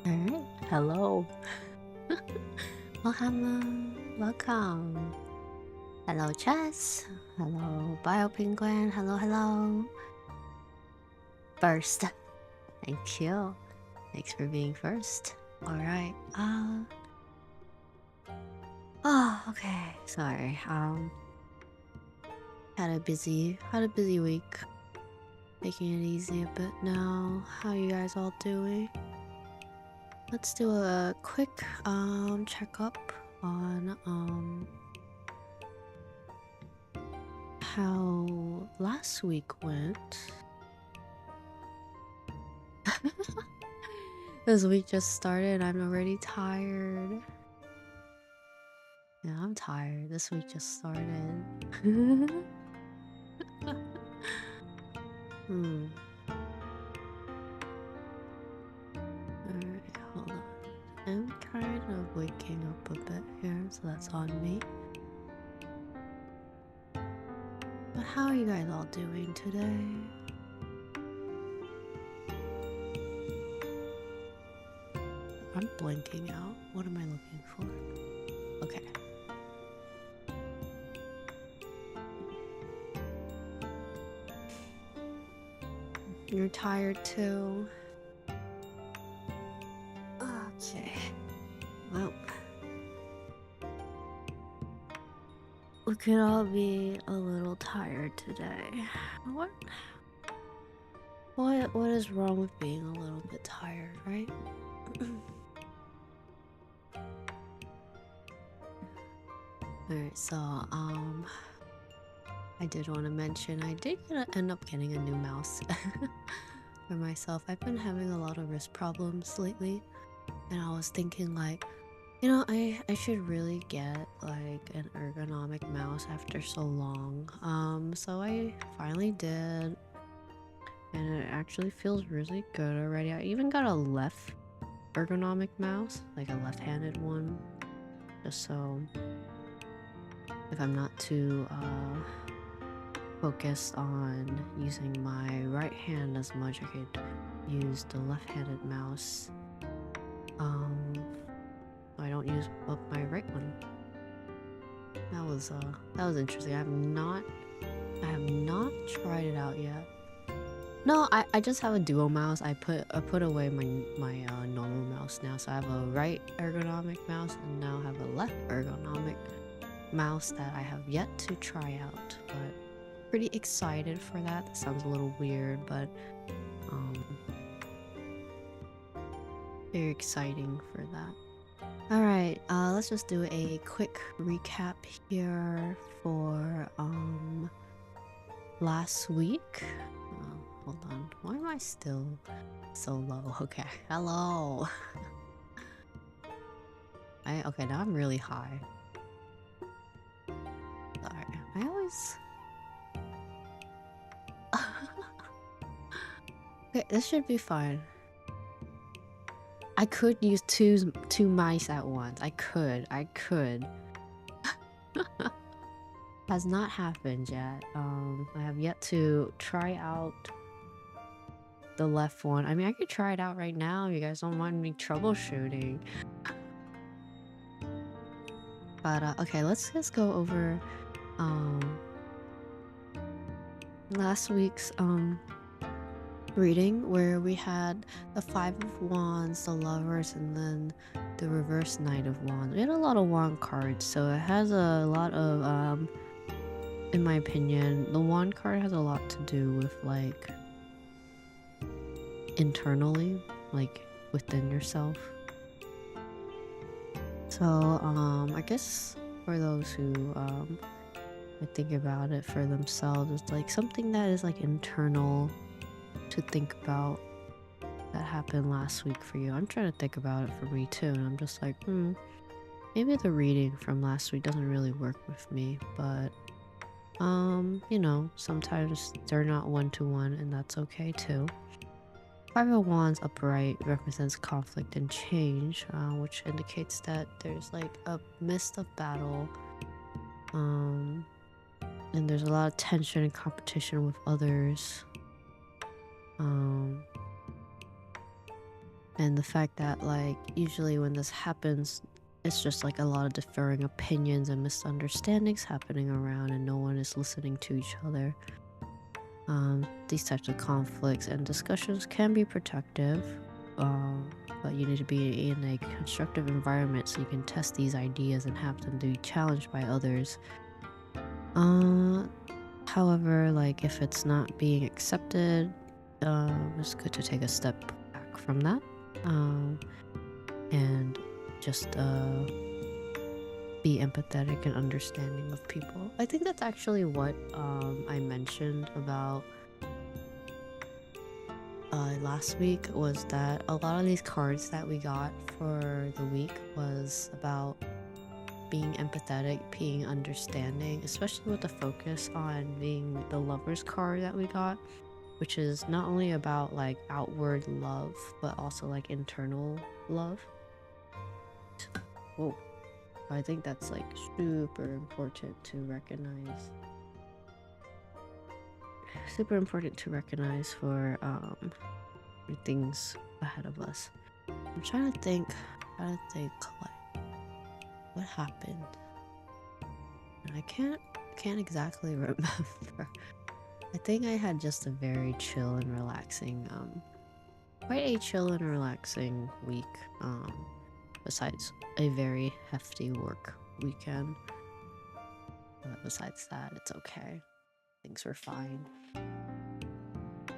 Alright, hello. Welcome, welcome. Hello, Chess. Hello, Bio Penguin. Hello, hello. First. Thank you. Thanks for being first. Alright, oh, okay. Sorry. Had a busy week. Taking it easy a bit now. How you guys all doing? Let's do a quick checkup on how last week went. This week just started. I'm already tired. Yeah, I'm tired. This week just started. Alright, hold on. I'm kind of waking up a bit here, so that's on me. But how are you guys all doing today? I'm blinking out. What am I looking for? Okay. You're tired too. Okay. Well, we could all be a little tired today. What is wrong with being a little bit tired, right? Alright, so I did want to mention I did end up getting a new mouse for myself. I've been having a lot of wrist problems lately, and I was thinking like, you know, I should really get like an ergonomic mouse after so long. So I finally did, and it actually feels really good already. I even got a left ergonomic mouse, like a left-handed one, just so if I'm not too focused on using my right hand as much, I could use the left-handed mouse. I don't use up my right one. That was interesting. I have not tried it out yet. No, I just have a dual mouse. I put away my normal mouse now, so I have a right ergonomic mouse and now have a left ergonomic mouse that I have yet to try out, but pretty excited for that. That sounds a little weird, but very exciting for that. Alright, let's just do a quick recap here for last week. Hold on, why am I still so low? Okay, hello. Okay, now I'm really high. Sorry, I always okay, this should be fine. I could use two mice at once. I could. Has not happened yet. I have yet to try out the left one. I mean, I could try it out right now if you guys don't mind me troubleshooting. But okay, let's just go over last week's reading, where we had the Five of Wands, the Lovers, and then the reverse Knight of Wands. We had a lot of wand cards, so it has a lot of in my opinion, the wand card has a lot to do with like internally, like within yourself. So I guess for those who think about it for themselves, it's like something that is like internal to think about that happened last week for you. I'm trying to think about it for me too, and I'm just like, maybe the reading from last week doesn't really work with me, but you know, sometimes they're not one-to-one, and that's okay too. Five of Wands upright represents conflict and change, which indicates that there's like a midst of battle, and there's a lot of tension and competition with others. And the fact that, like, usually when this happens, it's just like a lot of differing opinions and misunderstandings happening around, and no one is listening to each other. These types of conflicts and discussions can be protective, but you need to be in a constructive environment so you can test these ideas and have them to be challenged by others. Uh, However, like if it's not being accepted, it's good to take a step back from that, um, and just be empathetic and understanding of people. I think that's actually what I mentioned about last week, was that a lot of these cards that we got for the week was about being empathetic, being understanding, especially with the focus on being the Lovers card that we got, which is not only about like outward love, but also like internal love. Whoa. I think that's like super important to recognize. Super important to recognize for things ahead of us. I'm trying to think like what happened. I can't exactly remember. I think I had just a very chill and relaxing, quite a chill and relaxing week, besides a very hefty work weekend. But besides that, it's okay. Things were fine.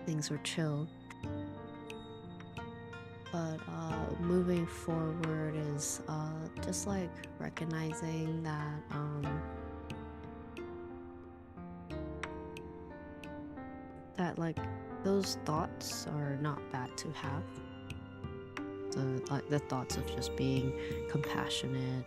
Things were chill. But moving forward is just like recognizing that that like those thoughts are not bad to have. The thoughts of just being compassionate.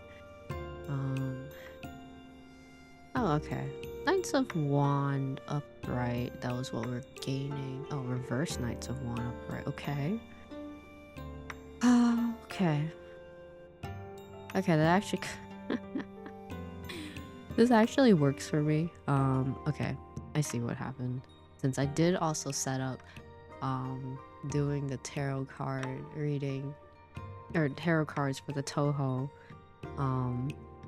Oh, okay. Knights of Wand upright. That was what we're gaining. Oh, reverse Knights of Wand upright. Okay. Okay. Okay, that actually this actually works for me. Okay. I see what happened. Since I did also set up doing the tarot card reading, or tarot cards for the Toho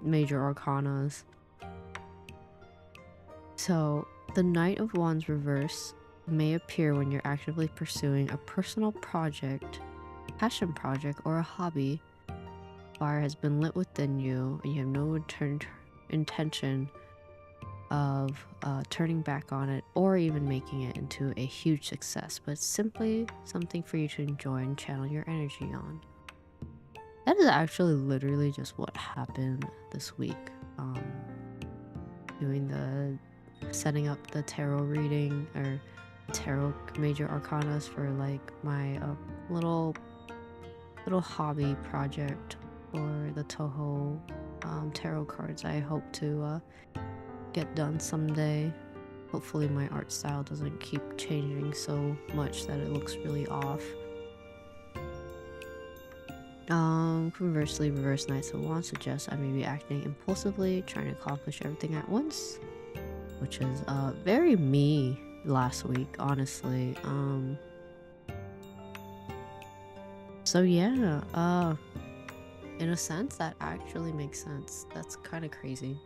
major arcanas. So the Knight of Wands reverse may appear when you're actively pursuing a personal project, passion project, or a hobby. Fire has been lit within you and you have no intention of turning back on it or even making it into a huge success, but simply something for you to enjoy and channel your energy on. That is actually literally just what happened this week. Doing the setting up the tarot reading or tarot major arcanas for like my little hobby project for the Toho tarot cards I hope to get done someday. Hopefully my art style doesn't keep changing so much that it looks really off. Conversely, reverse Knights of Wands suggests I may be acting impulsively, trying to accomplish everything at once, which is very me last week, honestly. So yeah, in a sense that actually makes sense. That's kind of crazy.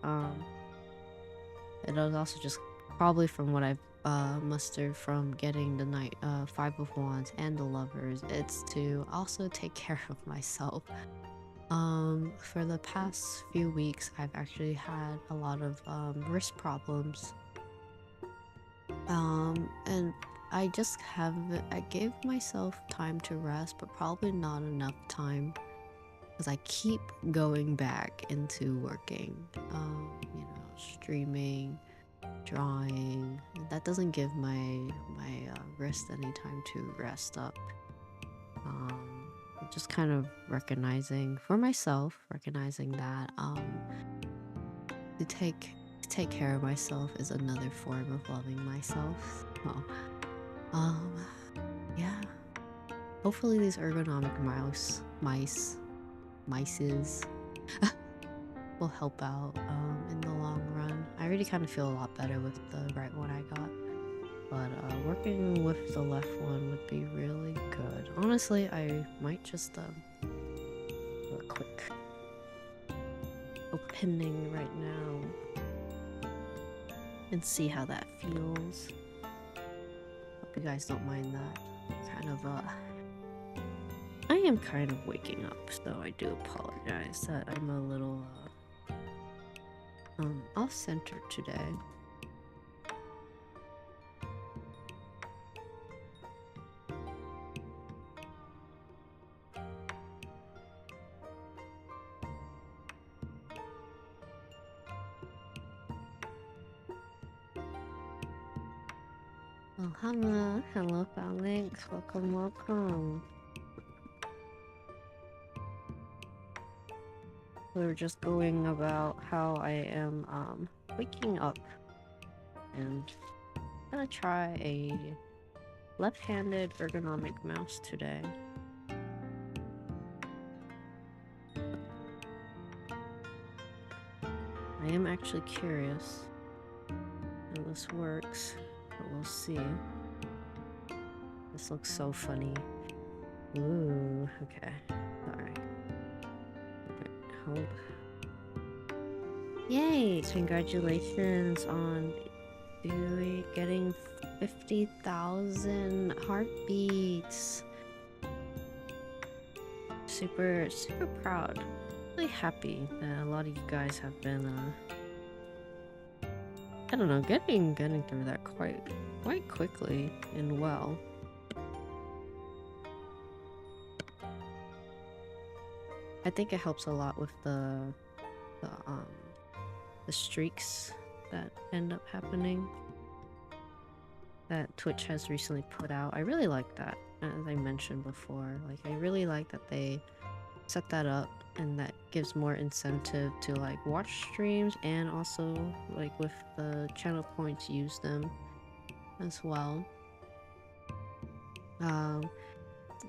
It was also just probably from what I've mustered from getting the Five of Wands and the Lovers, it's to also take care of myself. For the past few weeks, I've actually had a lot of wrist problems. And I gave myself time to rest, but probably not enough time because I keep going back into working, streaming, drawing. That doesn't give my wrist any time to rest up. Just kind of recognizing for myself, that to take care of myself is another form of loving myself. So, yeah. Hopefully these ergonomic mices will help out in the long run. I already kind of feel a lot better with the right one I got. but working with the left one would be really good. Honestly, I might just do a quick opening right now and see how that feels. Hope you guys don't mind that. Kind of I am kind of waking up, so I do apologize that I'm a little off-center today. Oh, hello, Alex. Welcome. We were just going about how I am waking up, and I'm gonna try a left-handed ergonomic mouse today. I am actually curious how this works, but we'll see. This looks so funny. Ooh, okay. Alright. Hold. Yay! Congratulations on getting 50,000 heartbeats. Super proud. Really happy that a lot of you guys have been I don't know, getting through that quite quickly and well. I think it helps a lot with the streaks that end up happening that Twitch has recently put out. I really like that, as I mentioned before. Like, I really like that they set that up, and that gives more incentive to like watch streams, and also like with the channel points, use them as well.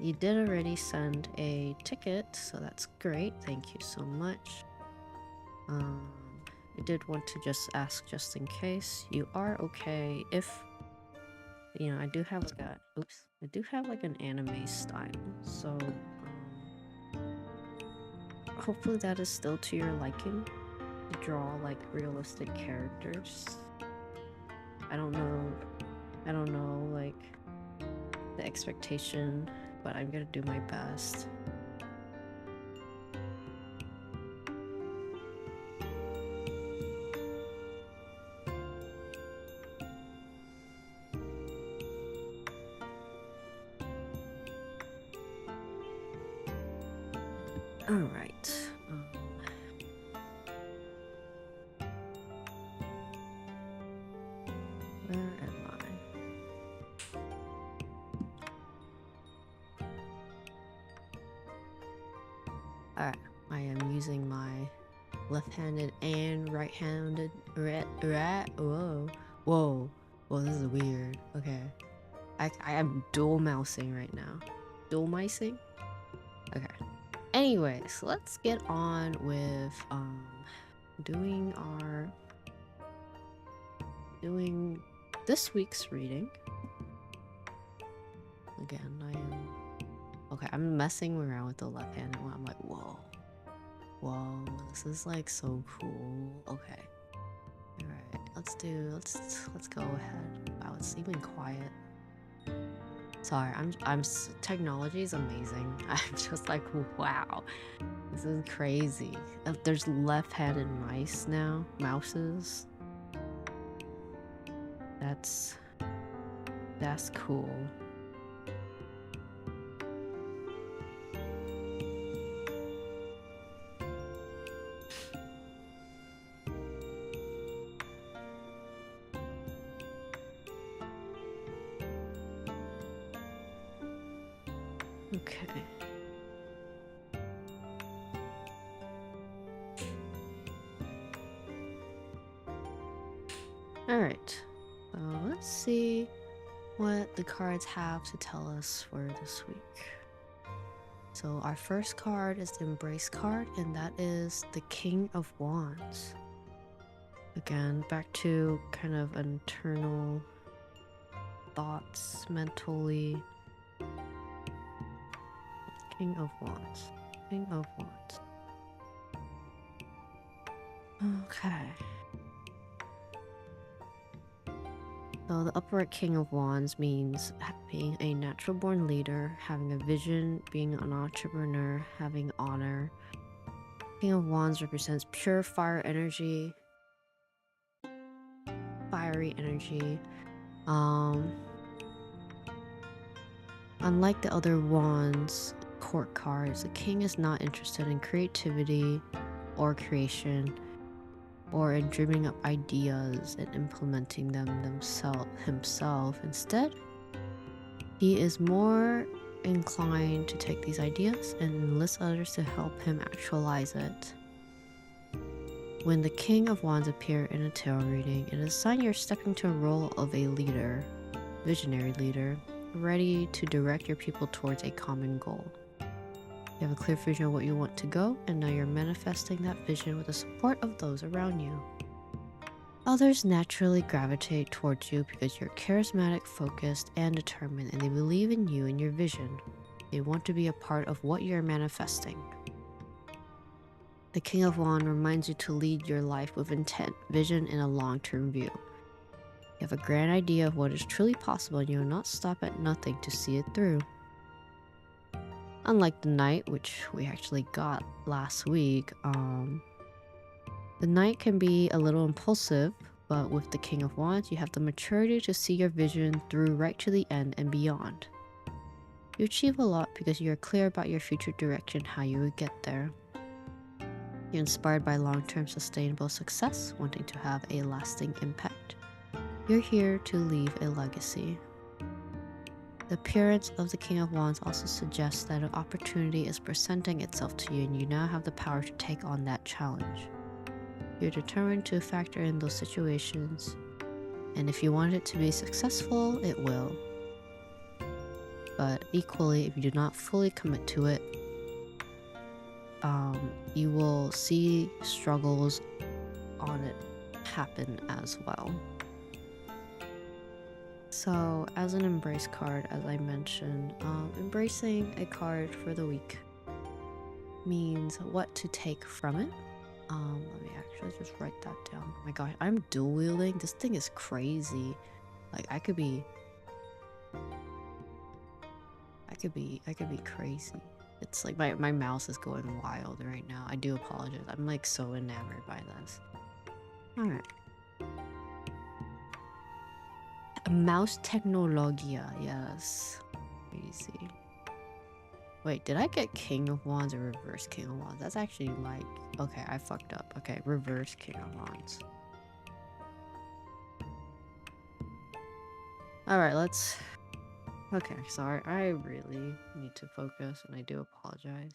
You did already send a ticket, so that's great. Thank you so much. I did want to just ask, just in case, you are okay if, you know, I do have like an anime style, so hopefully that is still to your liking, to draw like realistic characters. I don't know like the expectation, but I'm gonna do my best. All right. Where am I? Alright, I am using my left-handed and right-handed whoa, this is weird. Okay, I am dual mousing right now. Dual micing? Okay. Anyways, let's get on with doing this week's reading. Again, I'm messing around with the left-handed one. I'm like, whoa, this is like so cool. Okay, all right, let's go ahead. Wow, it's even quiet. Sorry, technology is amazing. I'm just like, wow, this is crazy. There's left-handed mouses. That's cool. Okay. Alright, so let's see what the cards have to tell us for this week. So our first card is the Embrace card, and that is the King of Wands. Again, back to kind of an internal thoughts mentally. King of Wands. King of Wands. Okay. So the upright King of Wands means being a natural born leader, having a vision, being an entrepreneur, having honor. King of Wands represents pure fire energy, fiery energy. Unlike the other wands court cards, the king is not interested in creativity or creation or in dreaming up ideas and implementing them himself. Instead, he is more inclined to take these ideas and enlist others to help him actualize it. When the King of Wands appear in a tarot reading, it is a sign you're stepping into a role of a leader, visionary leader, ready to direct your people towards a common goal. You have a clear vision of what you want to go, and now you're manifesting that vision with the support of those around you. Others naturally gravitate towards you because you're charismatic, focused, and determined, and they believe in you and your vision. They want to be a part of what you're manifesting. The King of Wands reminds you to lead your life with intent, vision, and a long-term view. You have a grand idea of what is truly possible, and you will not stop at nothing to see it through. Unlike the Knight, which we actually got last week, the Knight can be a little impulsive, but with the King of Wands, you have the maturity to see your vision through right to the end and beyond. You achieve a lot because you are clear about your future direction, how you would get there. You're inspired by long-term sustainable success, wanting to have a lasting impact. You're here to leave a legacy. The appearance of the King of Wands also suggests that an opportunity is presenting itself to you, and you now have the power to take on that challenge. You're determined to factor in those situations, and if you want it to be successful, it will. But equally, if you do not fully commit to it, you will see struggles on it happen as well. So, as an embrace card, as I mentioned, embracing a card for the week means what to take from it. Let me actually just write that down. Oh my gosh, I'm dual wielding. This thing is crazy. Like, I could be crazy. It's like my mouse is going wild right now. I do apologize. I'm like so enamored by this. Alright. Mouse Technologia, yes. Crazy. Wait, did I get King of Wands or reverse King of Wands? That's actually like... Okay, I fucked up. Okay, reverse King of Wands. Alright, let's... Okay, sorry. I really need to focus, and I do apologize.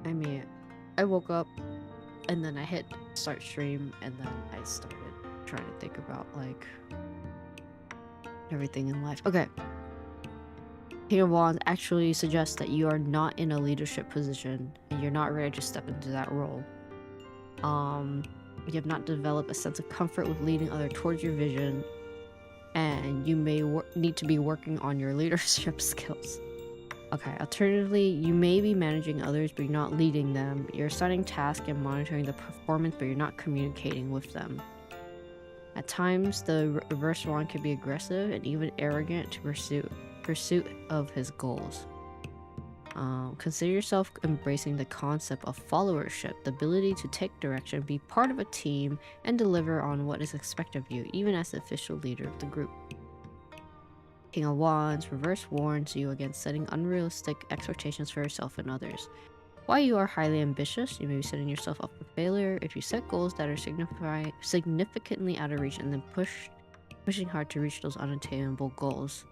I mean, I woke up, and then I hit start stream, and then I started trying to think about, like, everything in life. Okay. King of Wands actually suggests that you are not in a leadership position, and you're not ready to step into that role. You have not developed a sense of comfort with leading others towards your vision, and you may need to be working on your leadership skills. Okay, alternatively, you may be managing others, but you're not leading them. You're assigning tasks and monitoring the performance, but you're not communicating with them. At times, the reverse wand can be aggressive and even arrogant to pursuit of his goals. Consider yourself embracing the concept of followership, the ability to take direction, be part of a team, and deliver on what is expected of you, even as the official leader of the group. King of Wands reverse warns you against setting unrealistic expectations for yourself and others. While you are highly ambitious, you may be setting yourself up for failure if you set goals that are significantly out of reach and then pushing hard to reach those unattainable goals.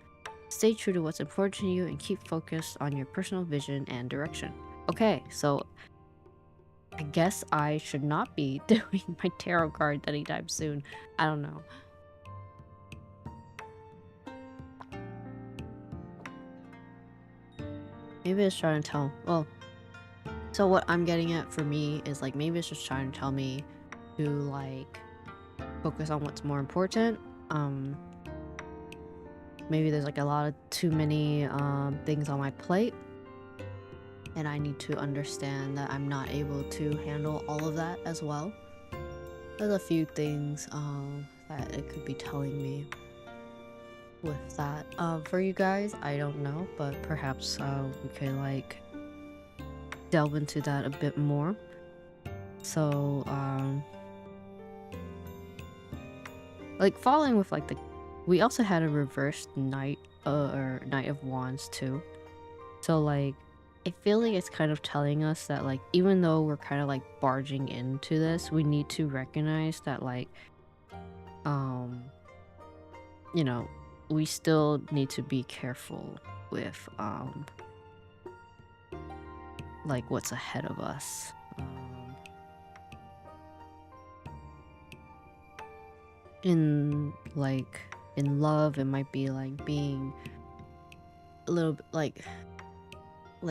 Stay true to what's important to you and keep focused on your personal vision and direction. Okay, so I guess I should not be doing my tarot cards anytime soon. I don't know. Maybe it's trying to tell... Well, so what I'm getting at for me is like maybe it's just trying to tell me to like focus on what's more important. maybe there's like a lot of too many things on my plate, and I need to understand that I'm not able to handle all of that as well. There's a few things that it could be telling me with that. For you guys, I don't know, but perhaps we could like delve into that a bit more. So like following with like we also had a reversed knight or Knight of Wands too. So like I feel like it's kind of telling us that like even though we're kind of like barging into this, we need to recognize that like you know, we still need to be careful with like what's ahead of us. In love, it might be like being a little bit like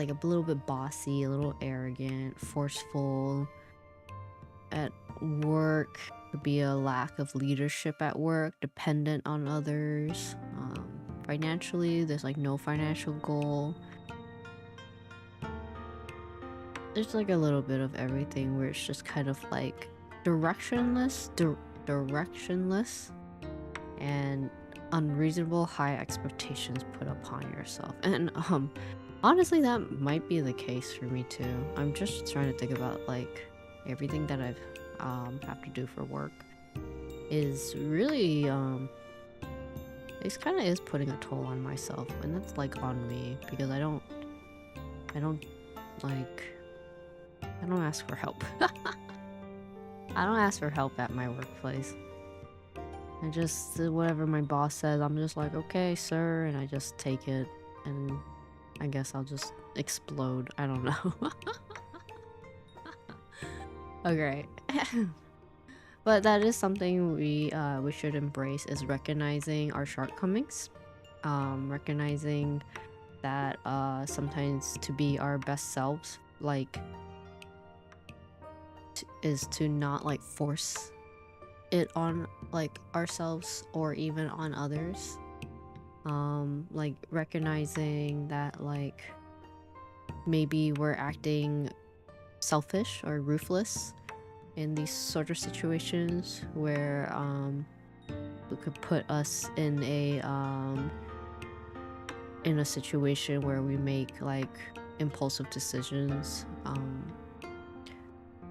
a little bit bossy, a little arrogant, forceful. At work, could be a lack of leadership at work, dependent on others. Financially, there's like no financial goal. There's like a little bit of everything where it's just kind of like directionless, and unreasonable high expectations put upon yourself. And honestly, that might be the case for me too. I'm just trying to think about like everything that I've have to do for work is really it kind of is putting a toll on myself, and that's like on me because I don't ask for help. I don't ask for help at my workplace. I just whatever my boss says, I'm just like, okay sir, and I just take it, and I guess I'll just explode. I don't know. Okay. But that is something we should embrace, is recognizing our shortcomings, recognizing that sometimes to be our best selves like is to not like force it on like ourselves or even on others. Like recognizing that like maybe we're acting selfish or ruthless in these sort of situations where it could put us in a situation where we make like impulsive decisions.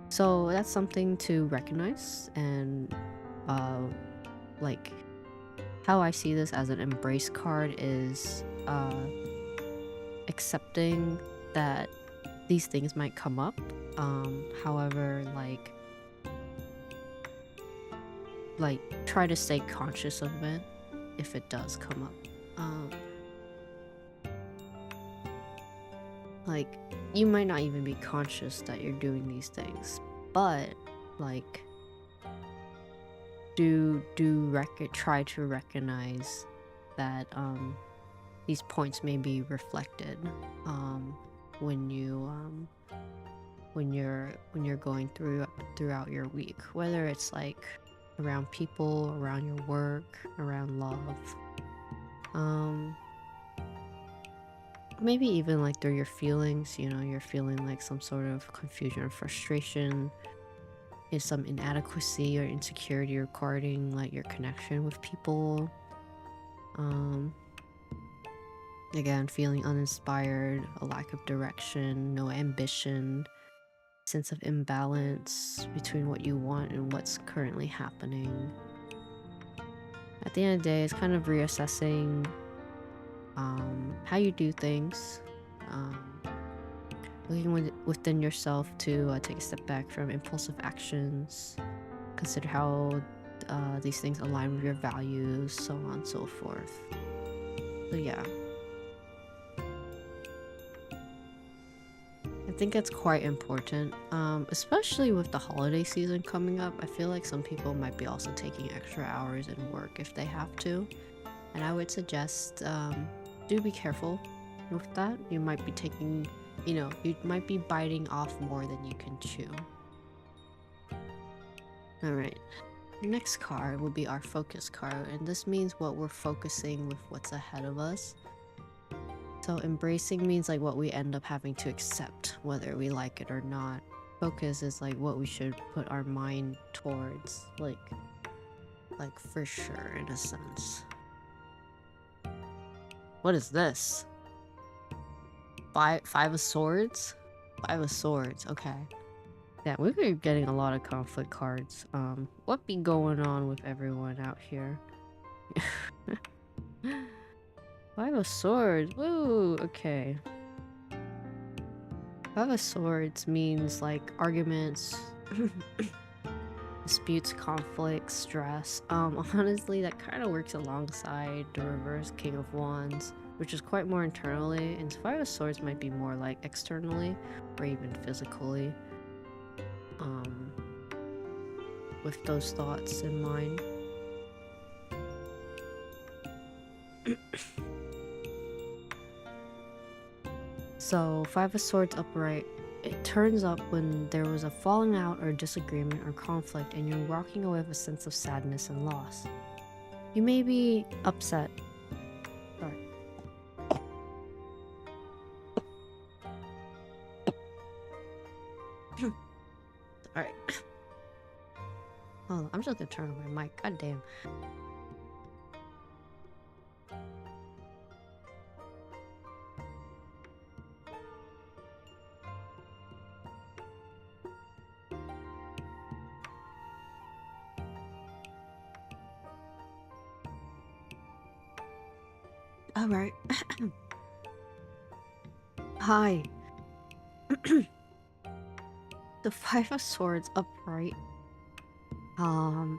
So that's something to recognize, and like how I see this as an embrace card is accepting that these things might come up. However, like try to stay conscious of it if it does come up. Like you might not even be conscious that you're doing these things, but like try to recognize that these points may be reflected when you're going throughout your week, whether it's like around people, around your work, around love, maybe even like through your feelings. You know, you're feeling like some sort of confusion or frustration, is some inadequacy or insecurity regarding like your connection with people. Again, feeling uninspired, a lack of direction, no ambition, sense of imbalance between what you want and what's currently happening. At the end of the day, it's kind of reassessing how you do things, looking within yourself to take a step back from impulsive actions, consider how these things align with your values, so on and so forth. So yeah, I think it's quite important, especially with the holiday season coming up. I feel like some people might be also taking extra hours in work if they have to, and I would suggest do be careful with that. You might be taking, you might be biting off more than you can chew. All right. Next card will be our focus card, and this means what we're focusing with what's ahead of us. So embracing means like what we end up having to accept, whether we like it or not. Focus is like what we should put our mind towards, like for sure, in a sense. What is this? Five of Swords? Five of Swords, okay. Yeah, we're getting a lot of conflict cards. What be going on with everyone out here? Five of Swords, woo, okay. Five of Swords means like arguments, disputes, conflicts, stress. Honestly, that kind of works alongside the reverse King of Wands, which is quite more internally, and Five of Swords might be more like externally or even physically. With those thoughts in mind. So, Five of Swords upright, it turns up when there was a falling out or disagreement or conflict and you're walking away with a sense of sadness and loss. You may be upset. Sorry. Alright. Hold on, I'm just gonna turn on my mic. God damn. Alright. Hi. The Five of Swords upright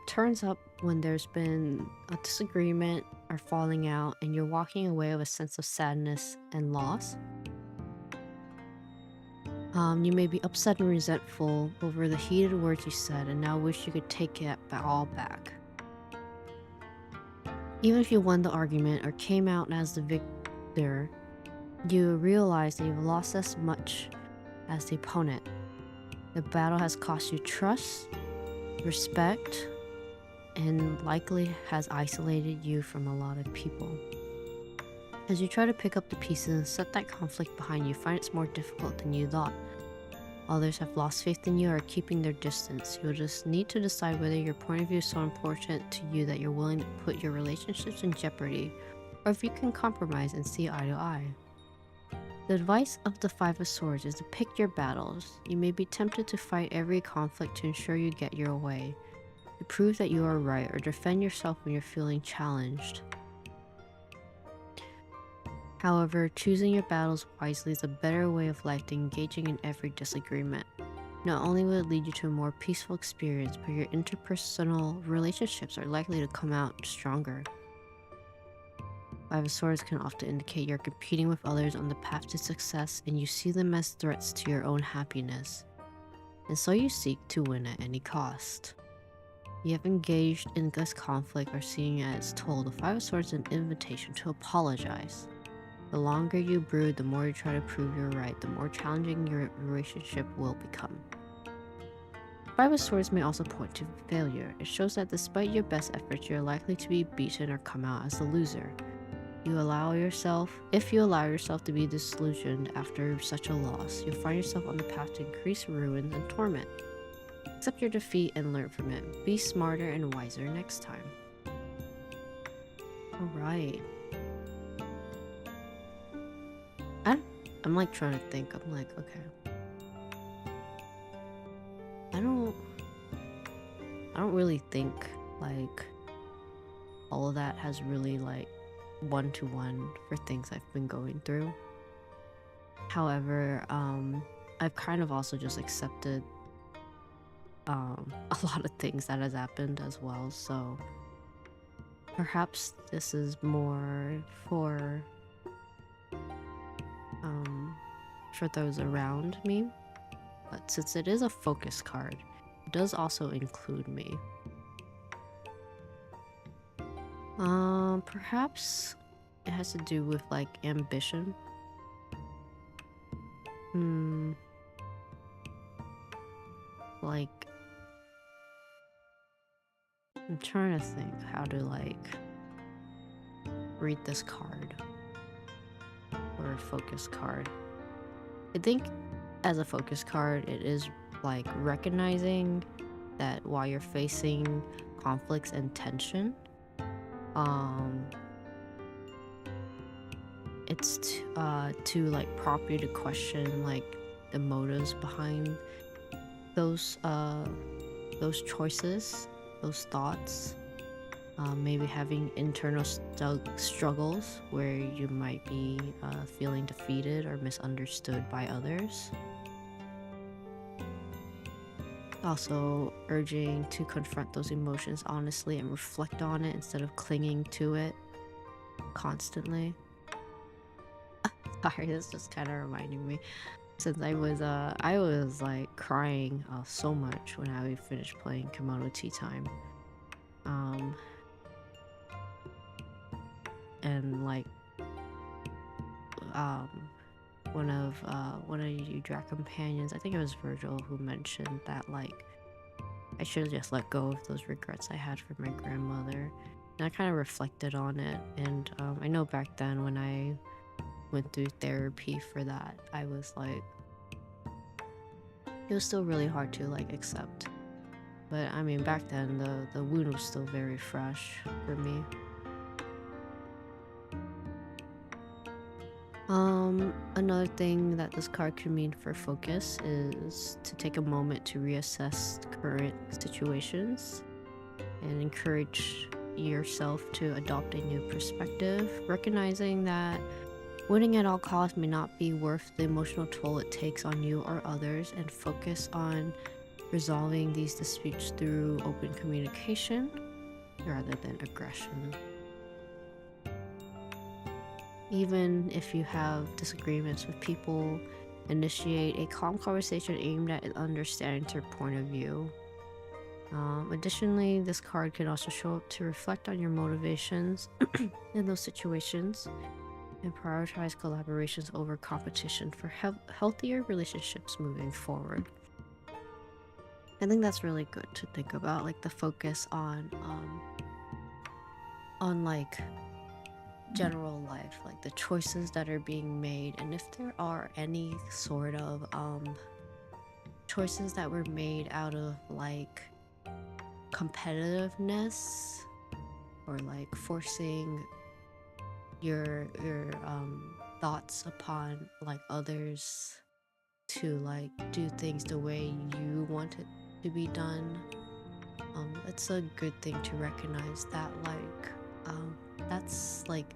turns up when there's been a disagreement or falling out and you're walking away with a sense of sadness and loss. You may be upset and resentful over the heated words you said and now wish you could take it all back. Even if you won the argument or came out as the victor, you realize that you've lost as much as the opponent. The battle has cost you trust, respect, and likely has isolated you from a lot of people. As you try to pick up the pieces and set that conflict behind you, find it's more difficult than you thought. Others have lost faith in you or are keeping their distance. You'll just need to decide whether your point of view is so important to you that you're willing to put your relationships in jeopardy, or if you can compromise and see eye to eye. The advice of the Five of Swords is to pick your battles. You may be tempted to fight every conflict to ensure you get your way, to prove that you are right, or defend yourself when you're feeling challenged. However, choosing your battles wisely is a better way of life than engaging in every disagreement. Not only will it lead you to a more peaceful experience, but your interpersonal relationships are likely to come out stronger. Five of Swords can often indicate you're competing with others on the path to success and you see them as threats to your own happiness, and so you seek to win at any cost. You have engaged in this conflict or seeing it as told, the Five of Swords is an invitation to apologize. The longer you brood, the more you try to prove you're right, the more challenging your relationship will become. Five of Swords may also point to failure. It shows that despite your best efforts, you're likely to be beaten or come out as the loser. If you allow yourself to be disillusioned after such a loss, you'll find yourself on the path to increased ruin and torment. Accept your defeat and learn from it. Be smarter and wiser next time. Alright. I'm like trying to think. I'm like, okay. I don't really think like all of that has really like one-to-one for things I've been going through. However, I've kind of also just accepted a lot of things that has happened as well, so perhaps this is more for those around me, but since it is a focus card, it does also include me. Perhaps it has to do with like ambition. Like I'm trying to think how to like read this card or a focus card. I think as a focus card, it is like recognizing that while you're facing conflicts and tension, it's to like prompt you to question like the motives behind those choices, those thoughts. Maybe having internal struggles where you might be feeling defeated or misunderstood by others. Also urging to confront those emotions honestly and reflect on it instead of clinging to it constantly. Sorry, this just kind of reminding me, since I was like crying so much when I finished playing Kemono Tea Time. And like one of you Drac companions, I think it was Virgil, who mentioned that like I should have just let go of those regrets I had for my grandmother. And I kind of reflected on it, and I know back then when I went through therapy for that, I was like, it was still really hard to like accept. But I mean, back then the wound was still very fresh for me. Another thing that this card can mean for focus is to take a moment to reassess current situations and encourage yourself to adopt a new perspective, recognizing that winning at all costs may not be worth the emotional toll it takes on you or others, and focus on resolving these disputes through open communication rather than aggression. Even if you have disagreements with people, initiate a calm conversation aimed at understanding their point of view. Additionally, this card can also show up to reflect on your motivations in those situations and prioritize collaborations over competition for healthier relationships moving forward. I think that's really good to think about, like the focus on like general life, like the choices that are being made, and if there are any sort of choices that were made out of like competitiveness or like forcing your thoughts upon like others to like do things the way you want it to be done. It's a good thing to recognize that that's like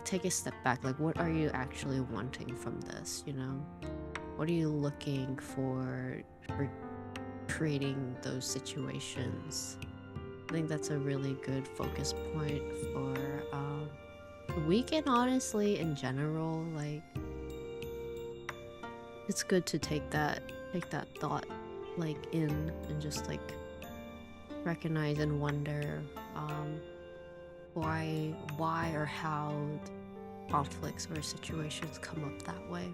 take a step back, like what are you actually wanting from this, you know? What are you looking for creating those situations? I think that's a really good focus point for the weekend, honestly, in general. Like it's good to take that thought like in and just like recognize and wonder why or how conflicts or situations come up that way.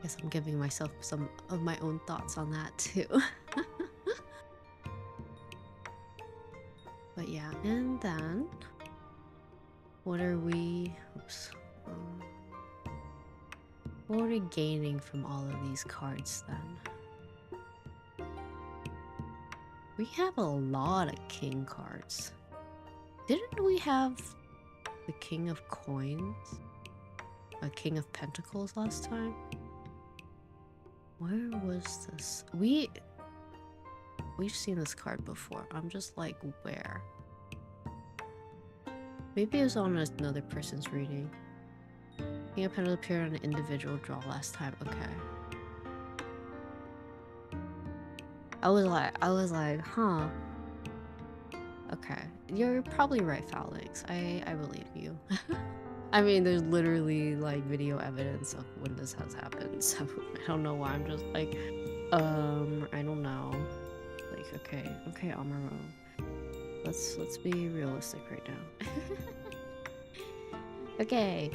Guess I'm giving myself some of my own thoughts on that too. But yeah, and then what are we what are we gaining from all of these cards then? We have a lot of king cards. Didn't we have the King of Coins? A King of Pentacles last time? Where was this? We've seen this card before. I'm just like, where? Maybe it was on another person's reading. King of Pentacles appeared on an individual draw last time. Okay. I was like, huh. Okay. You're probably right, Falix. I believe you. I mean, there's literally like video evidence of when this has happened, so I don't know why I'm just like, I don't know. Like, okay, Amuro. Let's be realistic right now. Okay.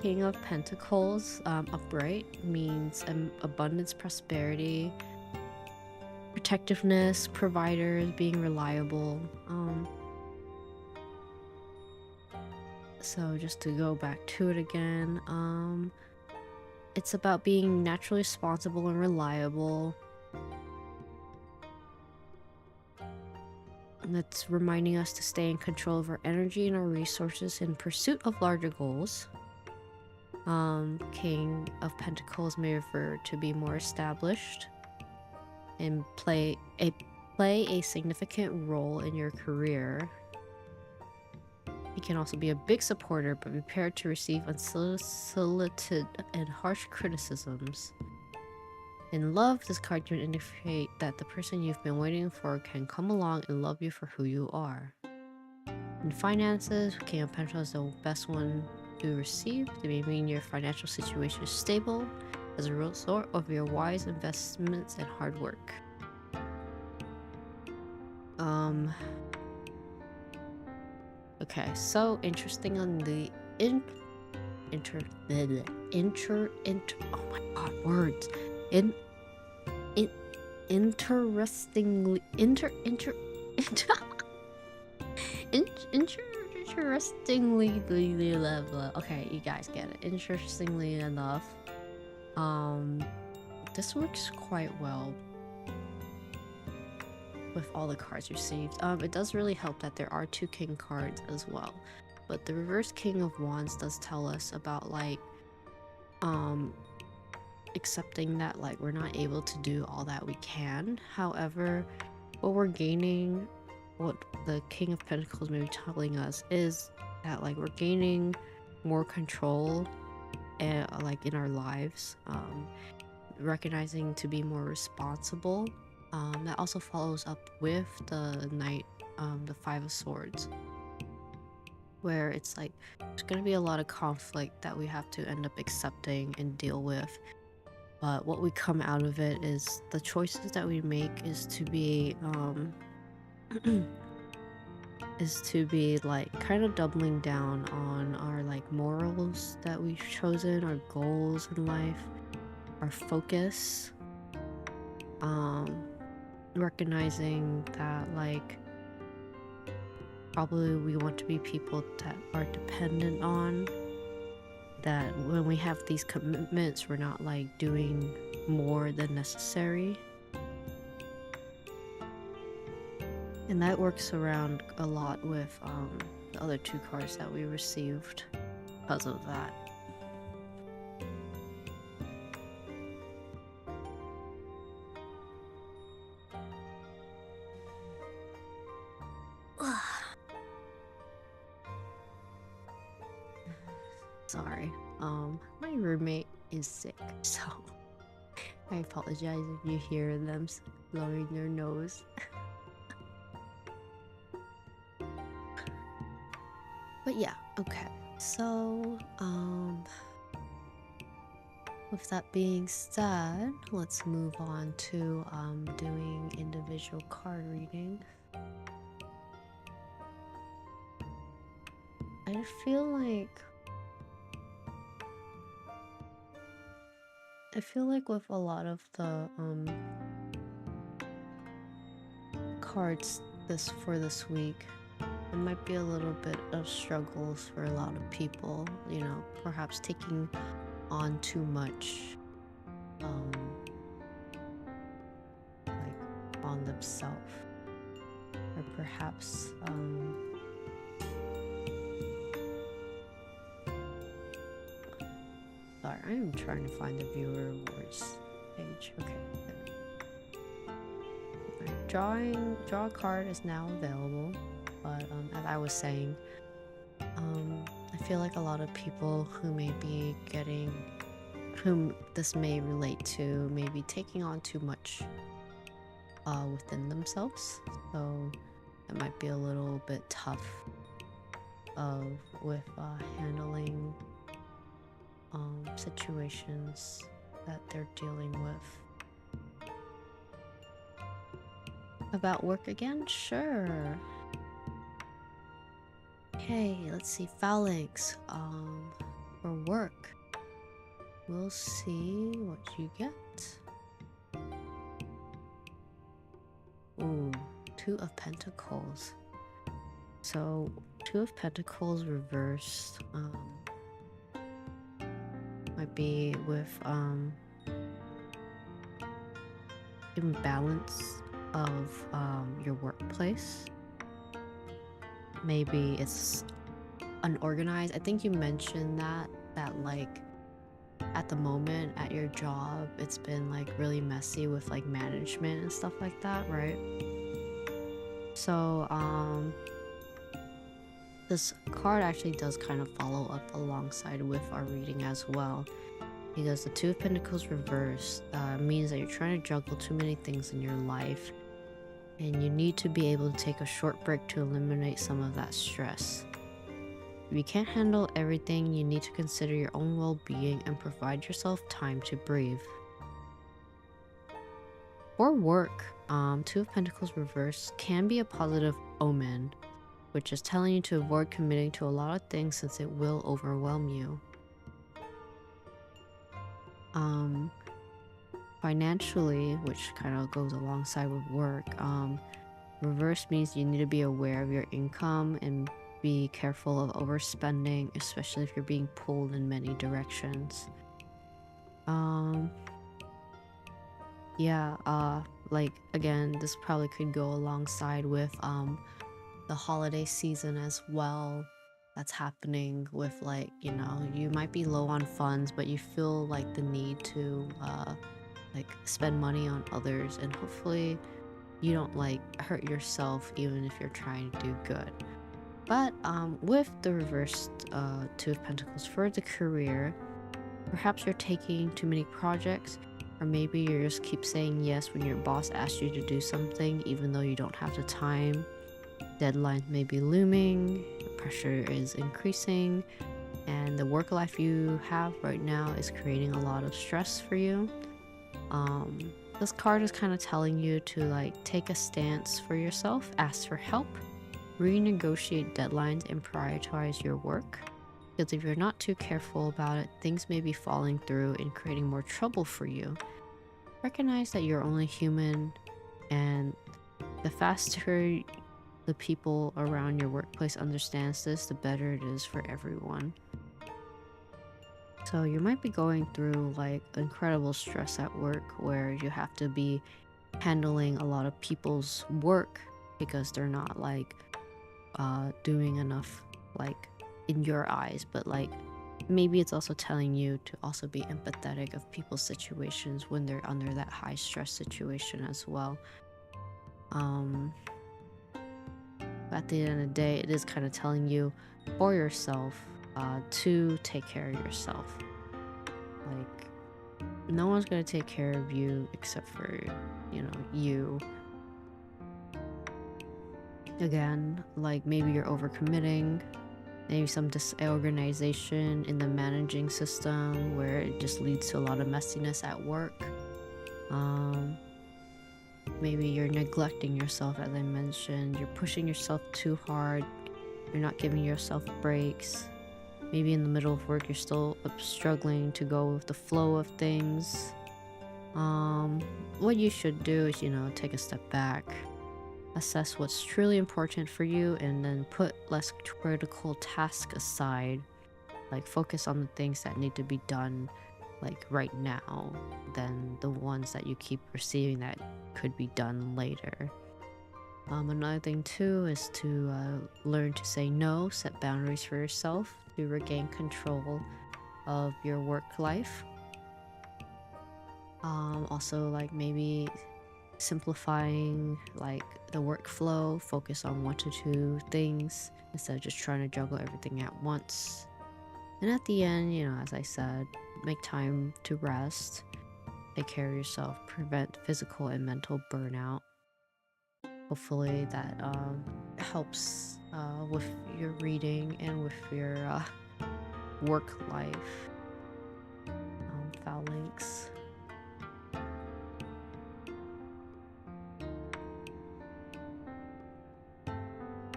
King of Pentacles, upright, means abundance, prosperity, protectiveness, providers, being reliable. So just to go back to it again, it's about being naturally responsible and reliable. And it's reminding us to stay in control of our energy and our resources in pursuit of larger goals. King of Pentacles may refer to be more established and play a significant role in your career. He can also be a big supporter, but be prepared to receive unsolicited and harsh criticisms. In love, this card can indicate that the person you've been waiting for can come along and love you for who you are. In finances, King of Pentacles is the best one to receive. They may mean your financial situation is stable as a result of your wise investments and hard work. Okay, so interesting on the oh my god, words. Interestingly okay, you guys get it. Interestingly enough, this works quite well with all the cards received. It does really help that there are 2 king cards as well, but the reverse King of Wands does tell us about like accepting that like we're not able to do all that we can. However, what we're gaining, what the King of Pentacles may be telling us is that like we're gaining more control and like in our lives, recognizing to be more responsible. That also follows up with the Knight, the Five of Swords, where it's like there's gonna be a lot of conflict that we have to end up accepting and deal with. But what we come out of it is the choices that we make is to be like kind of doubling down on our like morals that we've chosen, our goals in life, our focus, recognizing that like probably we want to be people that are dependent on, that when we have these commitments we're not like doing more than necessary. And that works around a lot with the other 2 cards that we received because of that. Sorry, my roommate is sick, so I apologize if you hear them blowing their nose. But yeah, okay, so with that being said, let's move on to doing individual card reading. I feel like with a lot of the cards for this week, it might be a little bit of struggles for a lot of people, you know, perhaps taking on too much like on themselves, or perhaps sorry, I am trying to find the viewer awards page. Okay. Draw a card is now available, but as I was saying, I feel like a lot of people who may be whom this may relate to, may be taking on too much within themselves, so it might be a little bit tough with handling situations that they're dealing with. About work again? Sure. Okay, let's see. Phalanx. For work. We'll see what you get. Two of Pentacles. So, Two of Pentacles reversed might be with imbalance of your workplace. Maybe it's unorganized. I think you mentioned that like at the moment at your job it's been like really messy with like management and stuff like that, right? So this card actually does kind of follow up alongside with our reading as well, because the Two of Pentacles reversed means that you're trying to juggle too many things in your life, and you need to be able to take a short break to eliminate some of that stress. If you can't handle everything, you need to consider your own well-being and provide yourself time to breathe. For work, Two of Pentacles reversed can be a positive omen, which is telling you to avoid committing to a lot of things since it will overwhelm you. Financially, which kind of goes alongside with work, reverse means you need to be aware of your income and be careful of overspending, especially if you're being pulled in many directions. Like again, this probably could go alongside with the holiday season as well. That's happening with, like, you know, you might be low on funds, but you feel like the need to like spend money on others, and hopefully you don't like hurt yourself even if you're trying to do good. But with the reversed Two of Pentacles for the career, perhaps you're taking too many projects, or maybe you just keep saying yes when your boss asks you to do something even though you don't have the time. Deadlines may be looming, the pressure is increasing, and the work life you have right now is creating a lot of stress for you. This card is kind of telling you to like take a stance for yourself, ask for help, renegotiate deadlines, and prioritize your work. Because if you're not too careful about it, things may be falling through and creating more trouble for you. Recognize that you're only human, and the faster the people around your workplace understands this, the better it is for everyone. So you might be going through like incredible stress at work, where you have to be handling a lot of people's work because they're not like doing enough, like in your eyes. But like maybe it's also telling you to also be empathetic of people's situations when they're under that high stress situation as well. At the end of the day, it is kind of telling you for yourself to take care of yourself. Like, no one's gonna take care of you except for, you know, you. Again, like maybe you're overcommitting, maybe some disorganization in the managing system where it just leads to a lot of messiness at work. Maybe you're neglecting yourself, as I mentioned. You're pushing yourself too hard. You're not giving yourself breaks. Maybe in the middle of work, you're still struggling to go with the flow of things. What you should do is, you know, take a step back, assess what's truly important for you, and then put less critical tasks aside. Like, focus on the things that need to be done, like right now, than the ones that you keep receiving that could be done later. Another thing too is to learn to say no, set boundaries for yourself to regain control of your work life. Also, like maybe simplifying like the workflow, focus on 1 to 2 things instead of just trying to juggle everything at once. And at the end, you know, as I said, make time to rest, take care of yourself, prevent physical and mental burnout. Hopefully that helps with your reading and with your work life. Phalanx.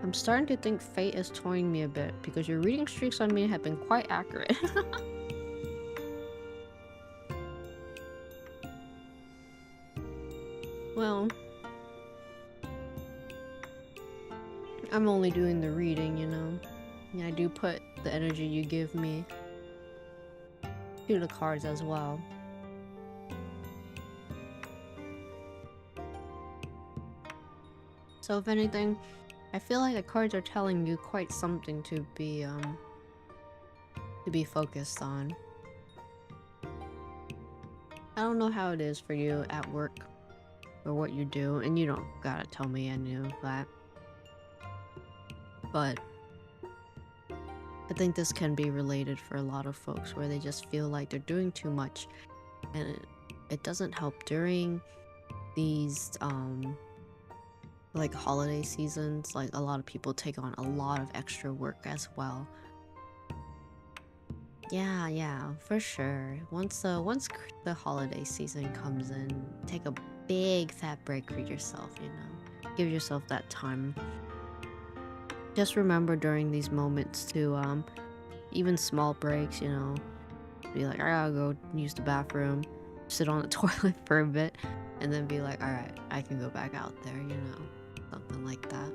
I'm starting to think fate is toying me a bit, because your reading streaks on me have been quite accurate. Well, I'm only doing the reading, you know. Yeah, I do put the energy you give me to the cards as well. So if anything, I feel like the cards are telling you quite something to be focused on. I don't know how it is for you at work or what you do, and you don't gotta tell me any of that. But I think this can be related for a lot of folks where they just feel like they're doing too much, and it doesn't help during these like holiday seasons. Like, a lot of people take on a lot of extra work as well. Yeah, for sure. Once the holiday season comes in, take a big fat break for yourself, you know. Give yourself that time. Just remember during these moments to even small breaks, you know, be like, I gotta go use the bathroom, sit on the toilet for a bit, and then be like, all right, I can go back out there, you know, something like that.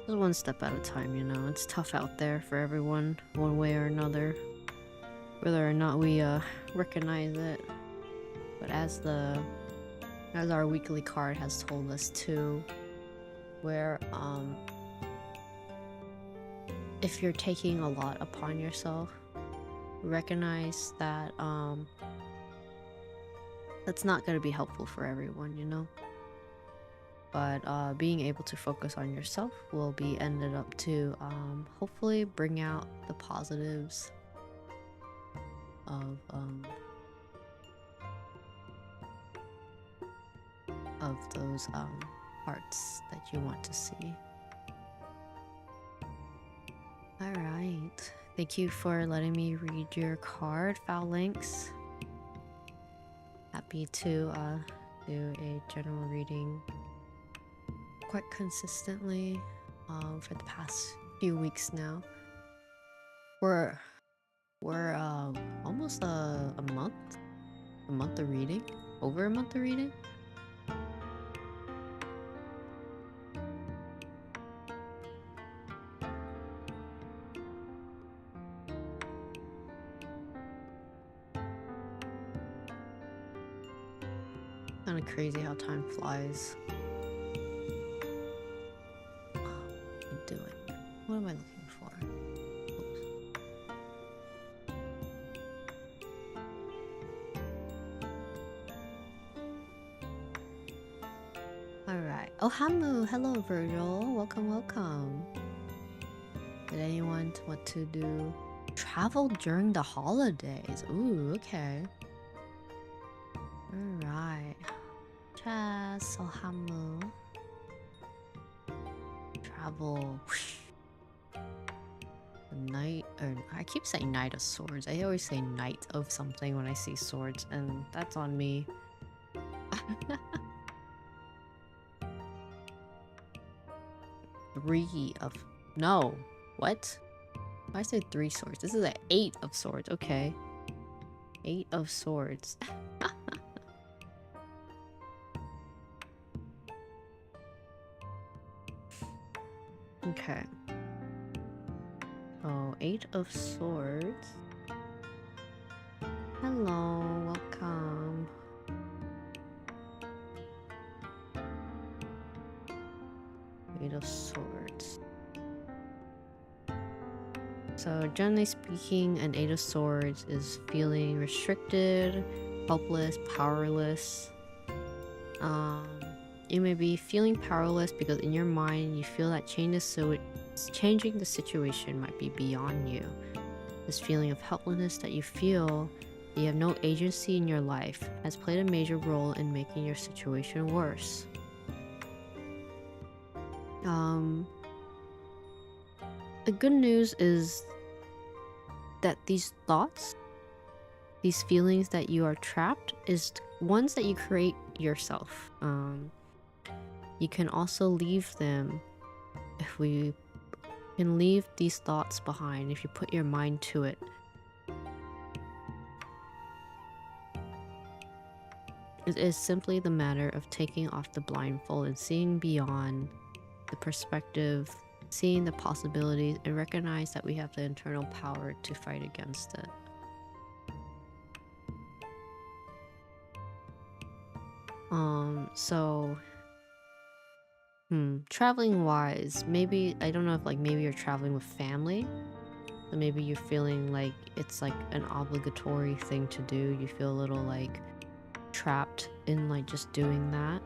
Just one step at a time, you know. It's tough out there for everyone, one way or another, whether or not we recognize it. But as our weekly card has told us too, where if you're taking a lot upon yourself, recognize that that's not going to be helpful for everyone, you know. But being able to focus on yourself will be ended up to hopefully bring out the positives of those parts that you want to see. All right, thank you for letting me read your card, Phalanx. Happy to do a general reading quite consistently for the past few weeks now. We're almost a month of reading, over a month of reading. Kind of crazy how time flies. I'm doing. What am I looking for? Alright. Oh, Hamu! Hello, Virgil. Welcome. Did anyone want to do travel during the holidays? Ooh, okay. Alright. Chas, oh, Hamu. Travel. Knight, or I keep saying Knight of Swords. I always say Knight of something when I see swords, and that's on me. No. What? I said 3 swords. This is an 8 of swords. Okay. 8 of swords. Okay. Oh, 8 of swords. Hello, welcome. 8 of swords. So generally speaking, an 8 of swords is feeling restricted, helpless, powerless. You may be feeling powerless because in your mind you feel that changing the situation might be beyond you. This feeling of helplessness that you feel that you have no agency in your life has played a major role in making your situation worse. The good news is that these thoughts, these feelings that you are trapped, is ones that you create yourself. You can also leave them if we can leave these thoughts behind if you put your mind to it. It is simply the matter of taking off the blindfold and seeing beyond the perspective, seeing the possibilities, and recognize that we have the internal power to fight against it. So traveling wise, maybe I don't know if like maybe you're traveling with family. So maybe you're feeling like it's like an obligatory thing to do. You feel a little like trapped in like just doing that.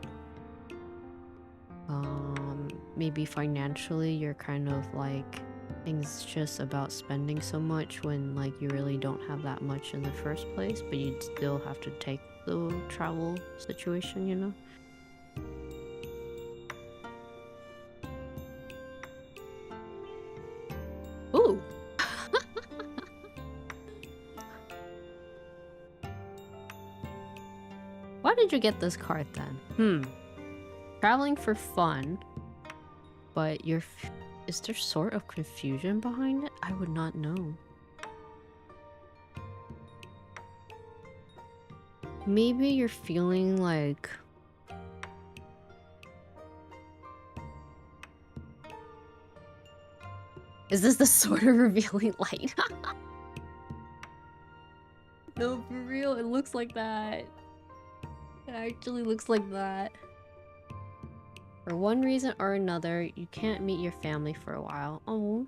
Maybe financially you're kind of like things just about spending so much when like you really don't have that much in the first place, but you'd still have to take the travel situation, you know? Ooh. Why did you get this card then? Traveling for fun, but is there sort of confusion behind it? I would not know. Maybe you're feeling like is this the sort of revealing light? No, for real, it looks like that. It actually looks like that. For one reason or another, you can't meet your family for a while. Oh.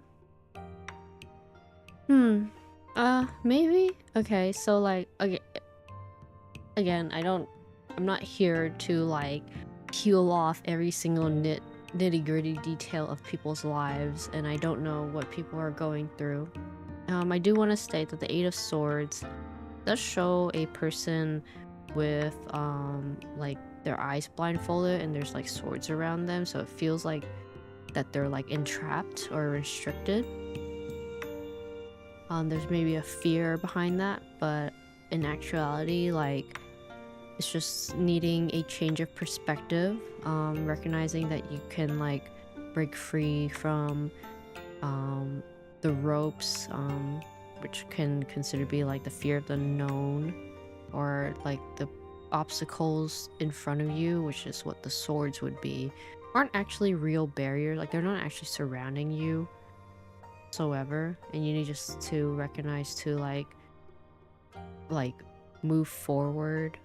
Maybe? Okay, so like, again, I'm not here to like peel off every single nitty gritty detail of people's lives, and I don't know what people are going through. I do want to state that the Eight of Swords does show a person with like their eyes blindfolded and there's like swords around them, so it feels like that they're like entrapped or restricted. There's maybe a fear behind that, but in actuality, like it's just needing a change of perspective, recognizing that you can like break free from the ropes, which can consider to be like the fear of the unknown, or like the obstacles in front of you, which is what the swords would be, aren't actually real barriers. Like they're not actually surrounding you whatsoever, and you need just to recognize to like move forward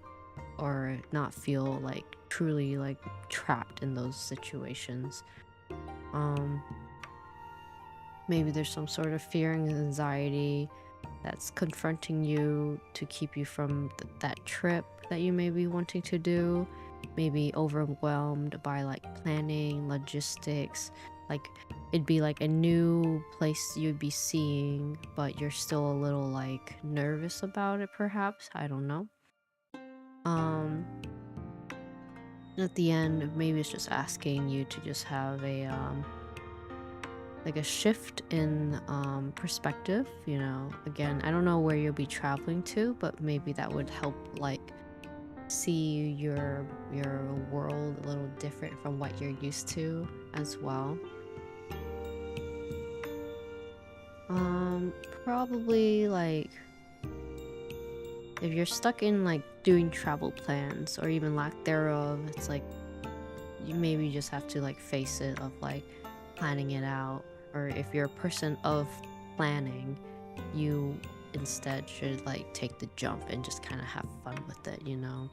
or not feel like truly like trapped in those situations. Maybe there's some sort of fear and anxiety that's confronting you to keep you from that trip that you may be wanting to do. Maybe overwhelmed by like planning, logistics. Like it'd be like a new place you'd be seeing, but you're still a little like nervous about it, perhaps. I don't know. At the end, maybe it's just asking you to just have a like a shift in perspective, you know. Again, I don't know where you'll be traveling to, but maybe that would help like see your world a little different from what you're used to as well. Probably like if you're stuck in like doing travel plans or even lack thereof, it's like you maybe just have to like face it of like planning it out. Or if you're a person of planning, you instead should like take the jump and just kind of have fun with it, you know.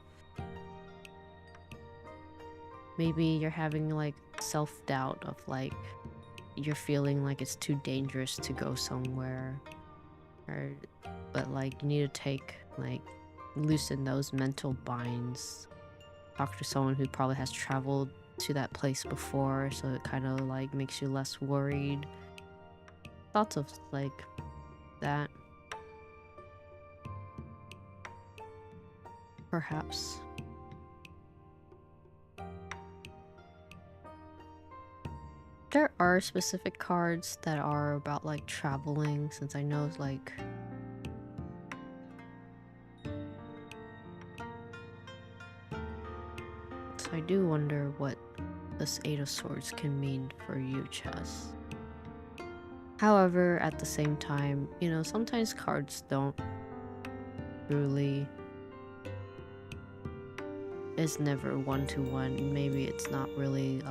Maybe you're having like self-doubt of like you're feeling like it's too dangerous to go somewhere, or but like you need to take like loosen those mental binds. Talk to someone who probably has traveled to that place before, so it kind of like makes you less worried. Thoughts of like that, perhaps. There are specific cards that are about like traveling, since I know like so I do wonder what this Eight of Swords can mean for you, Chess. However, at the same time, you know, sometimes cards don't truly is never one-to-one. Maybe it's not really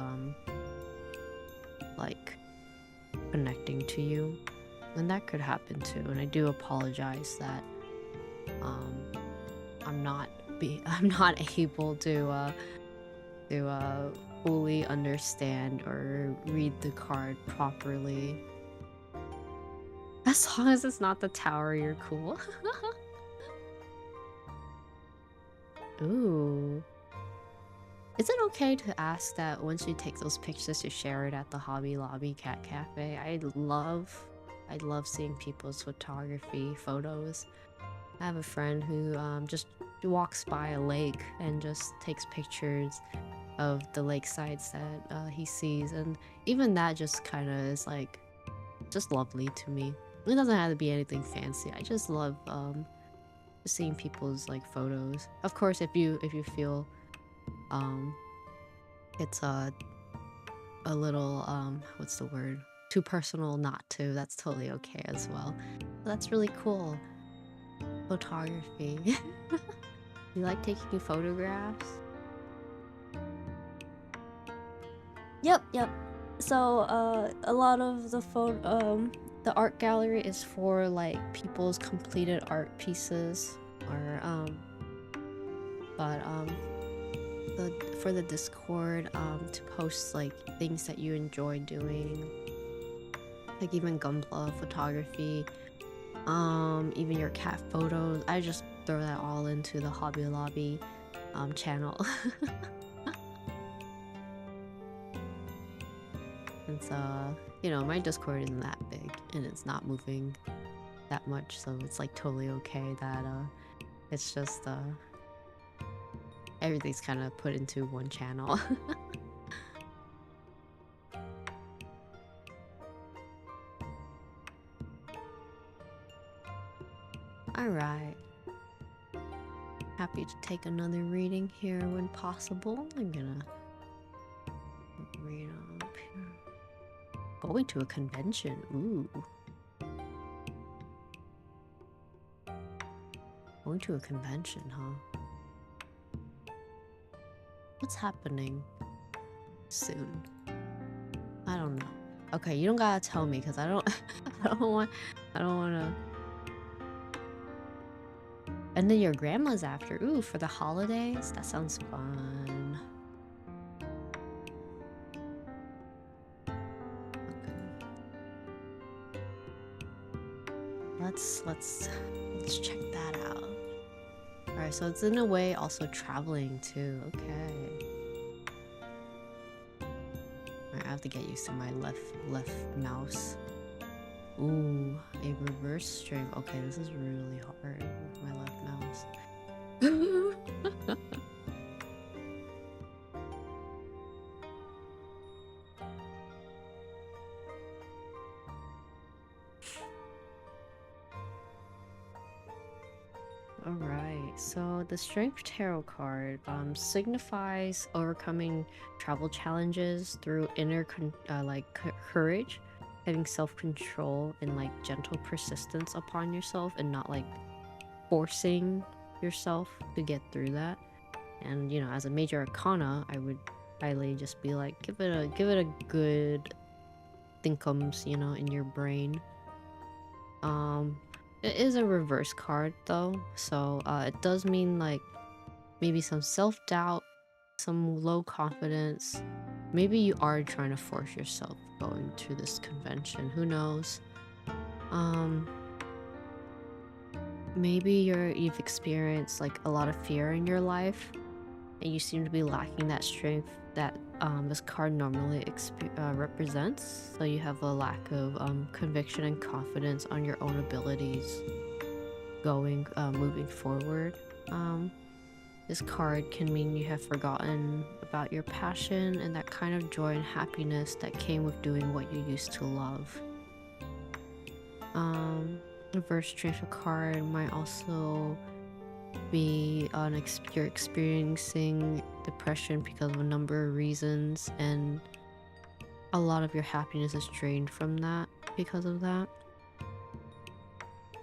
like connecting to you, and that could happen too. And I do apologize that um I'm not I'm not able to fully understand or read the card properly. As long as it's not the tower, you're cool. Ooh. Is it okay to ask that once you take those pictures to share it at the Hobby Lobby Cat Cafe? I love seeing people's photography photos. I have a friend who just walks by a lake and just takes pictures of the lake sites that he sees, and even that just kind of is like just lovely to me. It doesn't have to be anything fancy. I just love just seeing people's like photos. Of course, if you feel um it's a little what's the word, too personal not to, that's totally okay as well. That's really cool. Photography. You like taking photographs? Yep. So a lot of the art gallery is for like people's completed art pieces, or but for the Discord, to post like things that you enjoy doing, like even Gunpla photography, even your cat photos. I just throw that all into the Hobby Lobby channel. It's you know, my Discord isn't that big and it's not moving that much, so it's like totally okay that it's just everything's kind of put into one channel. All right. Happy to take another reading here when possible. I'm gonna read up here. Going to a convention. Ooh. Going to a convention, huh? What's happening soon? I don't know. Okay, you don't gotta tell me because I don't I don't want to. And then your grandma's after. Ooh, for the holidays? That sounds fun. Okay. Let's check that out. Alright, so it's in a way also traveling too. Okay. Alright, I have to get used to my left mouse. Ooh, a reverse string. Okay, this is really hard with my left mouse. Alright, so the Strength Tarot card signifies overcoming travel challenges through inner courage, having self-control, and like gentle persistence upon yourself, and not like forcing yourself to get through that. And you know, as a major arcana, I would highly just be like, give it a good thinkums, you know, in your brain. It is a reverse card though, so it does mean like maybe some self-doubt, some low confidence. Maybe you are trying to force yourself going to this convention, who knows. Maybe you've experienced like a lot of fear in your life, and you seem to be lacking that strength that this card normally represents. So you have a lack of conviction and confidence on your own abilities moving forward. This card can mean you have forgotten about your passion and that kind of joy and happiness that came with doing what you used to love. Reverse strength card might also be you're experiencing depression because of a number of reasons, and a lot of your happiness is drained from that because of that.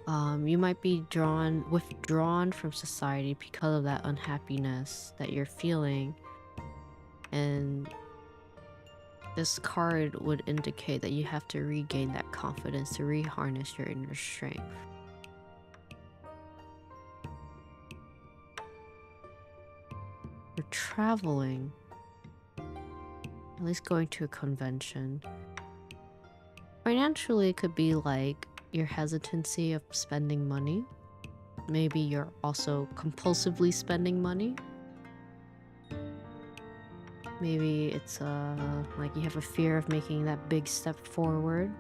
You might be withdrawn from society because of that unhappiness that you're feeling, and this card would indicate that you have to regain that confidence to reharness your inner strength. You're traveling, at least going to a convention. Financially, it could be like your hesitancy of spending money. Maybe you're also compulsively spending money. Maybe it's like you have a fear of making that big step forward.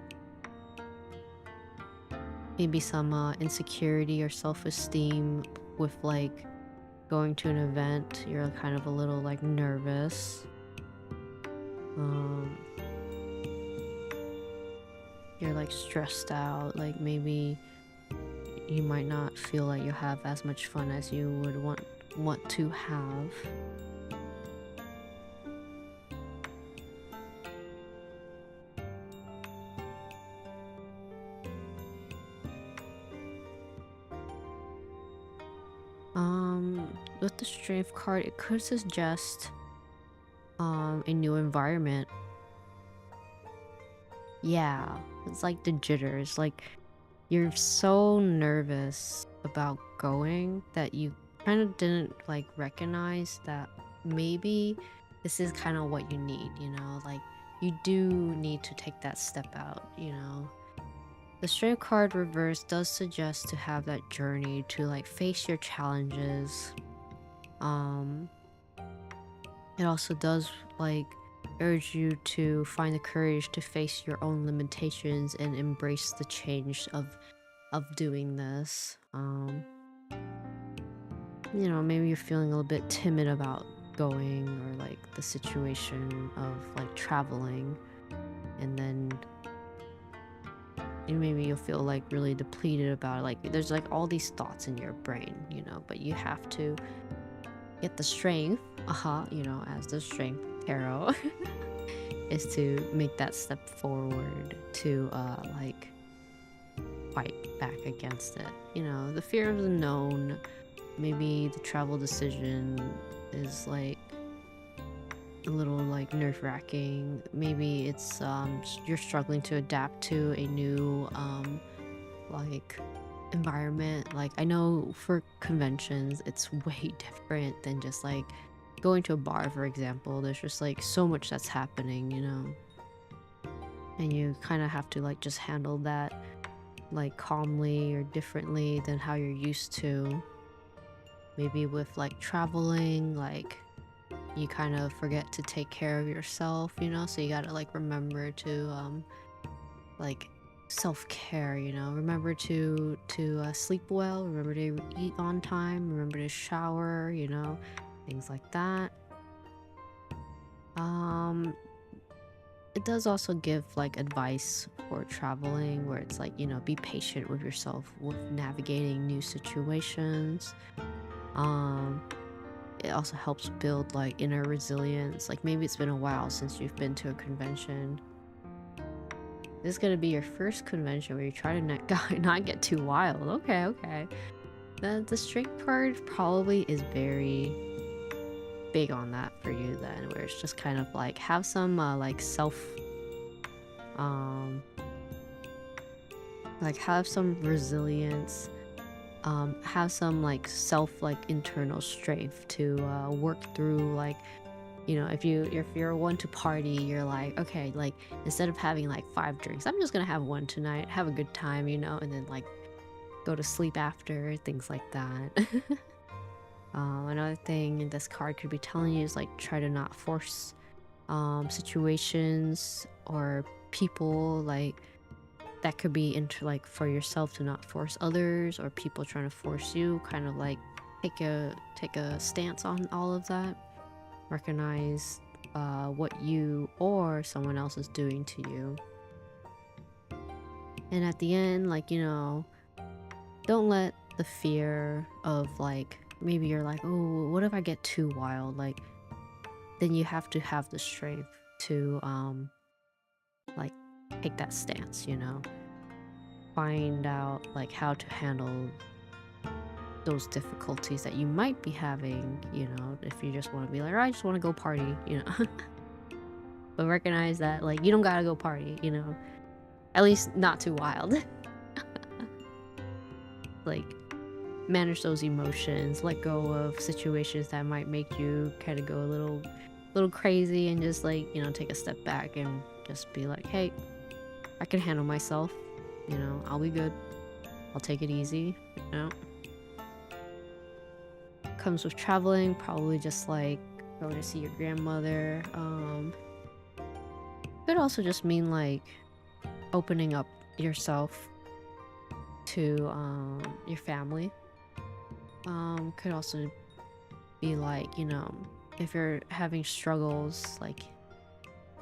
Maybe some insecurity or self-esteem with like going to an event. You're kind of a little like nervous. Um, you're like stressed out. Like maybe you might not feel like you'll have as much fun as you would want to have. With the strength card, it could suggest a new environment. Yeah, it's like the jitters. Like you're so nervous about going that you kind of didn't like recognize that maybe this is kind of what you need, you know? Like you do need to take that step out, you know? The strength card reverse does suggest to have that journey to like face your challenges. Um it also does like urge you to find the courage to face your own limitations and embrace the change of doing this. You know, maybe you're feeling a little bit timid about going or like the situation of like traveling, and then and maybe you'll feel like really depleted about it. Like there's like all these thoughts in your brain, you know, but you have to get the strength, you know, as the strength tarot is to make that step forward to like fight back against it. You know, the fear of the known. Maybe the travel decision is like a little like nerve-wracking. Maybe it's you're struggling to adapt to a new like environment. Like I know for conventions it's way different than just like going to a bar, for example. There's just like so much that's happening, you know, and you kind of have to like just handle that like calmly or differently than how you're used to. Maybe with like traveling, like you kind of forget to take care of yourself, you know, so you gotta like remember to like self-care, you know, remember to sleep well, remember to eat on time, remember to shower, you know, things like that. um it does also give like advice for traveling, where it's like, you know, be patient with yourself with navigating new situations. um it also helps build like inner resilience. Like maybe it's been a while since you've been to a convention. This is gonna be your first convention where you try to not get too wild. Okay, okay. The strength card probably is very big on that for you then, where it's just kind of like have some like um have some resilience, have some like internal strength to work through, like, you know, if you're one to party, you're like, okay, like instead of having like 5 drinks, I'm just gonna have one tonight, have a good time, you know, and then like go to sleep after, things like that. Another thing this card could be telling you is like try to not force situations or people, like that could be into like for yourself to not force others or people trying to force you. Kind of like take a stance on all of that. Recognize what you or someone else is doing to you, and at the end, like, you know, don't let the fear of like, maybe you're like, oh, what if I get too wild, like then you have to have the strength to like take that stance, you know. find out like how to handle those difficulties that you might be having, if you just want to be like, "Oh, I just want to go party, but recognize that like you don't gotta go party, at least not too wild. Like manage those emotions, let go of situations that might make you kind of go a little crazy, and just like, take a step back and just be like, hey, I can handle myself, I'll be good. I'll take it easy, Comes with traveling, probably just like go to see your grandmother. Could also just mean like opening up yourself to your family. Could also be like, if you're having struggles, like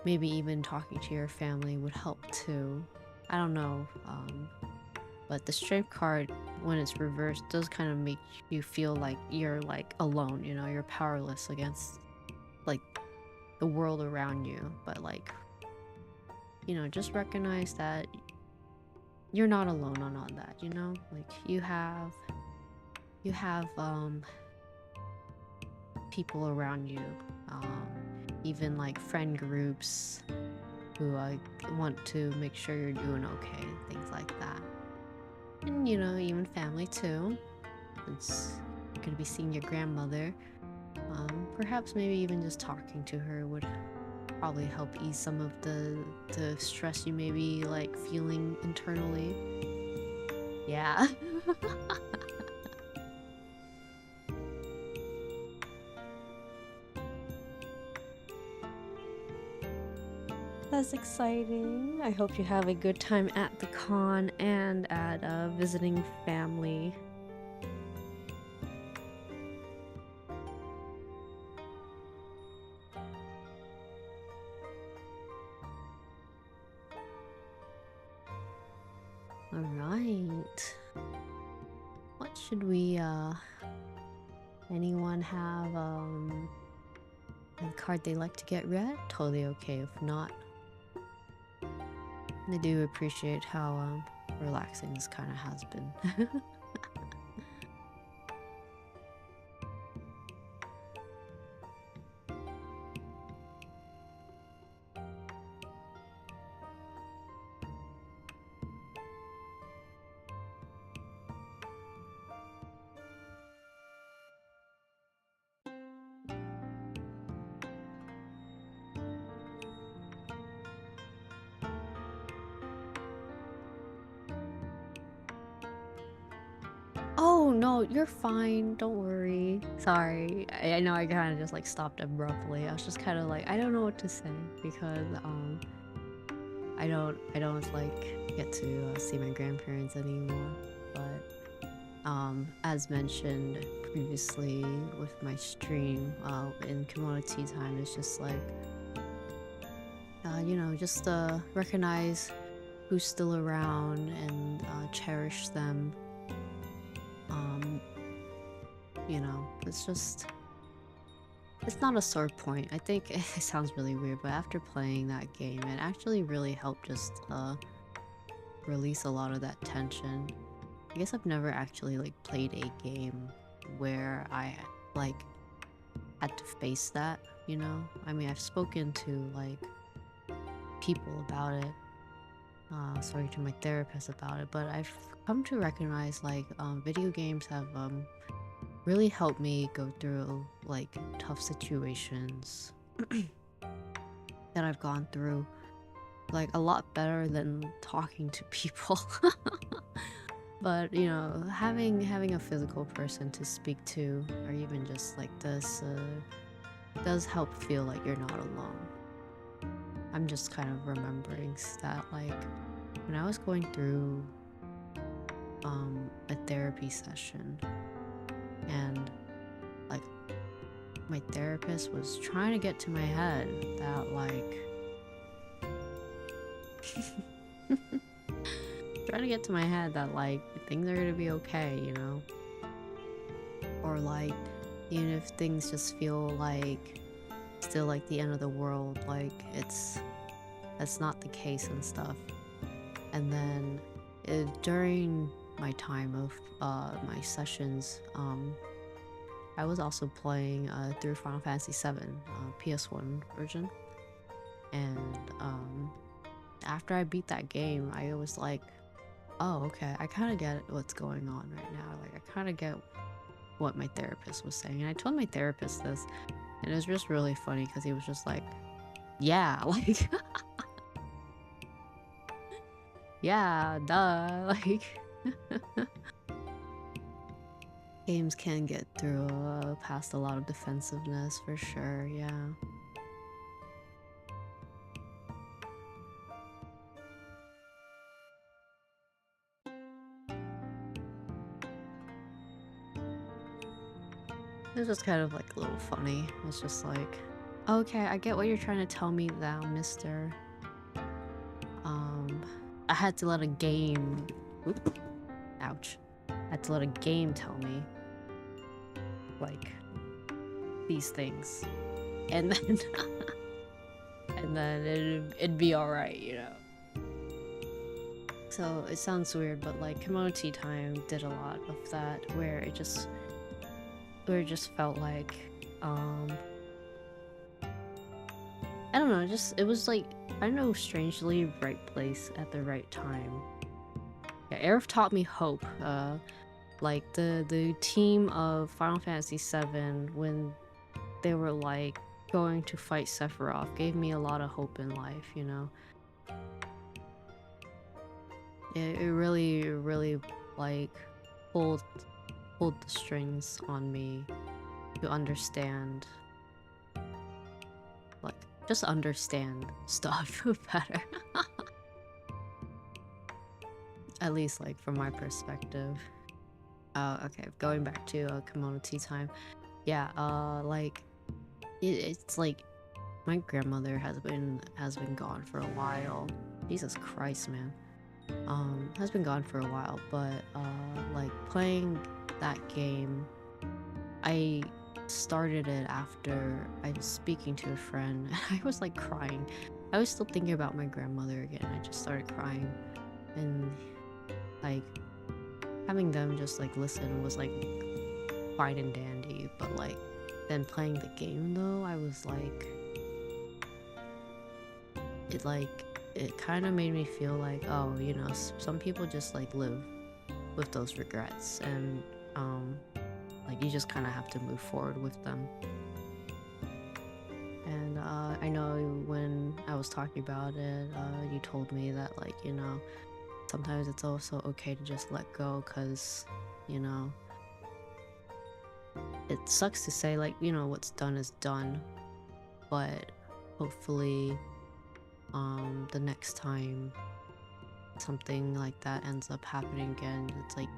maybe even talking to your family would help too. I don't know. But the strength card, when it's reversed, does kind of make you feel like you're like alone, you're powerless against like the world around you. But like, just recognize that you're not alone on all that, like you have people around you, even like friend groups who want to make sure you're doing okay, things like that. And even family too, since you're gonna be seeing your grandmother. Perhaps maybe even just talking to her would probably help ease some of the stress you may be like feeling internally. Yeah. That's exciting. I hope you have a good time at the con and at visiting family. All right. What should we anyone have a card they like to get read? Totally okay if not. I do appreciate how relaxing this kind of has been. Oh no, you're fine. Don't worry. Sorry. I know I kind of just like stopped abruptly. I was just kind of like, I don't know what to say because I don't like get to see my grandparents anymore. But as mentioned previously with my stream in Kimono Tea Time, it's just like just recognize who's still around and cherish them. It's not a sore point. I think it sounds really weird, but after playing that game, it actually really helped just release a lot of that tension. I guess I've never actually like played a game where I like had to face that, I mean, I've spoken to like people about it, spoken to my therapist about it, but I've come to recognize like video games have really helped me go through like tough situations that I've gone through, like a lot better than talking to people. But having a physical person to speak to, or even just like this, does help feel like you're not alone. I'm just kind of remembering that like when I was going through a therapy session, and like my therapist was trying to get to my head that like trying to get to my head that like things are gonna be okay, or like even if things just feel like still like the end of the world, like that's not the case and stuff. And then during my time of my sessions, I was also playing through Final Fantasy VII, PS1 version, and after I beat that game, I was like, oh, okay, I kind of get what's going on right now. Like, I kind of get what my therapist was saying. And I told my therapist this, and it was just really funny because he was just like, yeah, like, yeah, duh, like, games can get through past a lot of defensiveness for sure, yeah. It was just kind of like a little funny. It's just like, okay, I get what you're trying to tell me now, mister. Um, I had to let a game, oop, ouch. I had to let a game tell me, like, these things. And then, and then it'd be alright, you know? So it sounds weird, but like Kimono Tea Time did a lot of that, where it just felt like, I don't know, it was like, I don't know, strangely right place at the right time. Yeah, Aerith taught me hope. Like the team of Final Fantasy VII, when they were like going to fight Sephiroth, gave me a lot of hope in life, you know? It really like pulled the strings on me to understand, like, just understand stuff better. At least like from my perspective. Okay, going back to Kimono Tea Time. Yeah, like it's like my grandmother has been gone for a while. Jesus Christ, man. Has been gone for a while, but like playing that game, I started it after I was speaking to a friend and I was like crying. I was still thinking about my grandmother again. I just started crying, and like having them just like listen was like fine and dandy, but like then playing the game though, I was like, it kind of made me feel like, oh, you know, some people just like live with those regrets, and like you just kind of have to move forward with them. And I know when I was talking about it, you told me that, like, you know, sometimes it's also okay to just let go, because, you know, it sucks to say, like, you know, what's done is done, but hopefully the next time something like that ends up happening again, it's like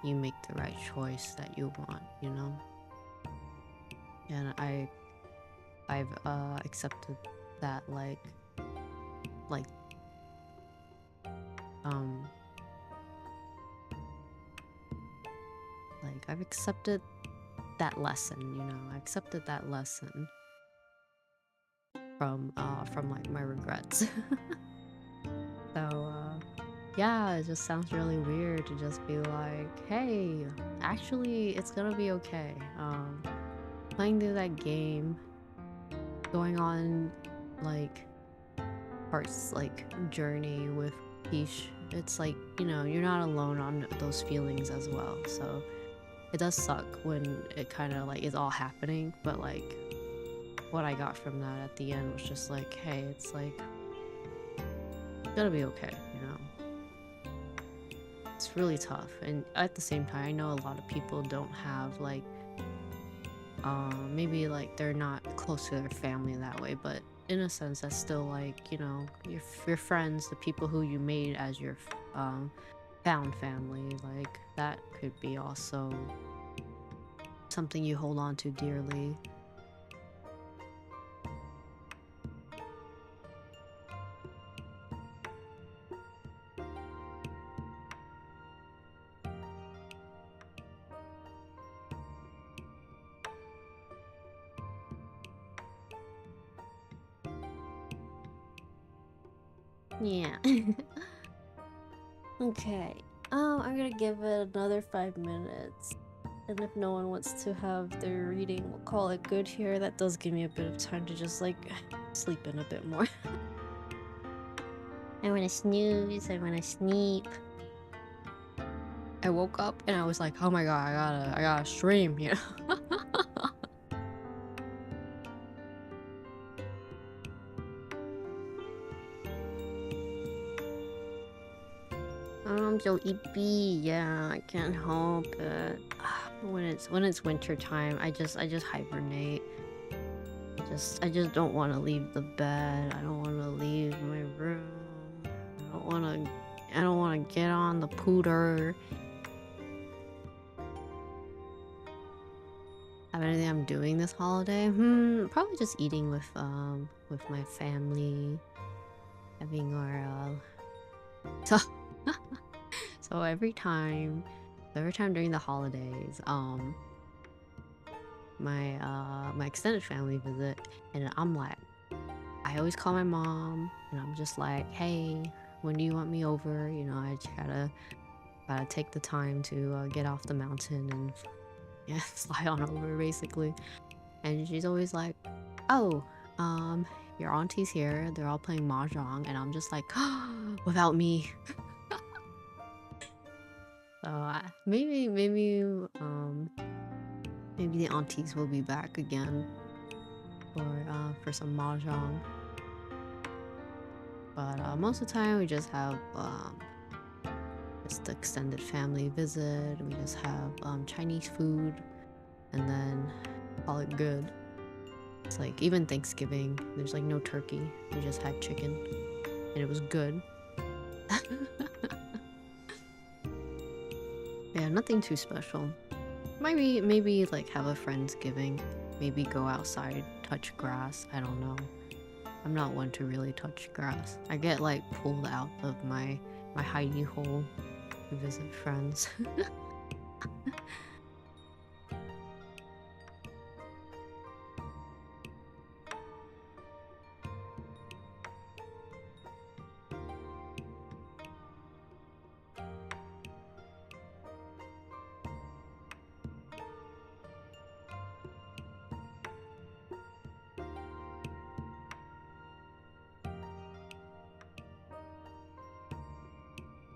you make the right choice that you want, you know? And I've accepted that, like um like I've accepted that lesson, you know? I accepted that lesson from like my regrets. So yeah, it just sounds really weird to just be like, hey, actually it's gonna be okay. Playing through that game, going on like Heart's like journey with Peach, it's like, you know, you're not alone on those feelings as well. So it does suck when it kind of like is all happening, but like what I got from that at the end was just like, hey, it's like, it's gonna be okay, you know? It's really tough, and at the same time, I know a lot of people don't have like, maybe like they're not close to their family that way, but in a sense, that's still like, you know, your friends, the people who you made as your found family, like that could be also something you hold on to dearly. Yeah. Okay. I'm gonna give it another 5 minutes. And if no one wants to have their reading, we'll call it good here. That does give me a bit of time to just like sleep in a bit more. I wanna snooze, I wanna sleep. I woke up and I was like, oh my god, I gotta stream, you know? I'm so sleepy. Yeah, I can't help it. When it's winter time, I just hibernate. I just don't want to leave the bed. I don't want to leave my room. I don't want to get on the pooter. Have anything I'm doing this holiday? Probably just eating with my family, having our so so every time during the holidays, my extended family visit, and I'm like, I always call my mom and I'm just like, hey, when do you want me over? You know, I just gotta take the time to get off the mountain and yeah, slide on over basically. And she's always like, oh, your auntie's here, they're all playing mahjong, and I'm just like, without me. So maybe the aunties will be back again for some mahjong. But most of the time we just have just the extended family visit. We just have Chinese food, and then call it good. It's like even Thanksgiving, there's like no turkey. We just had chicken, and it was good. Yeah, nothing too special. Maybe like have a Friendsgiving. Maybe go outside, touch grass. I don't know. I'm not one to really touch grass. I get like pulled out of my hidey hole to visit friends.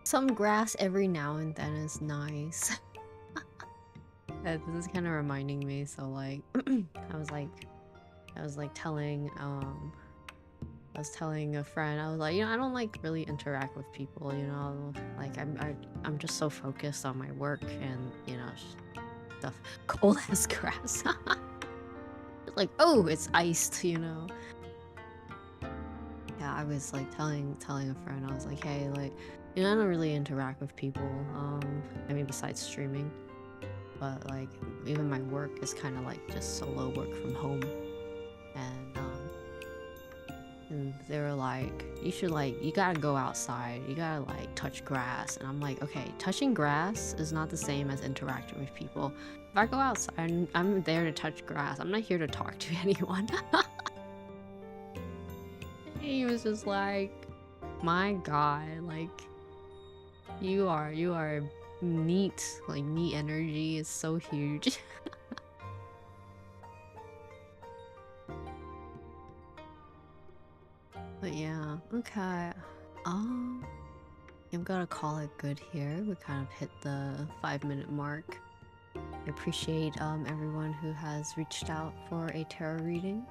Some grass every now and then is nice. This is kind of reminding me. So like, I was telling I was telling a friend, I was like, you know, I don't like really interact with people, you know, like I'm just so focused on my work and, you know, stuff. Cold as grass. Like, oh, it's iced, you know. Yeah, I was like telling a friend, I was like, hey, like, you know, I don't really interact with people. I mean, besides streaming, but like, even my work is kind of like just solo work from home, and they were like, you gotta go outside, you gotta like touch grass. And I'm like, okay, touching grass is not the same as interacting with people. If I go outside, I'm there to touch grass, I'm not here to talk to anyone. He was just like, my god, like, you are neat, like neat energy is so huge. But yeah, okay. I'm gonna call it good here. We kind of hit the 5-minute mark. I appreciate everyone who has reached out for a tarot reading.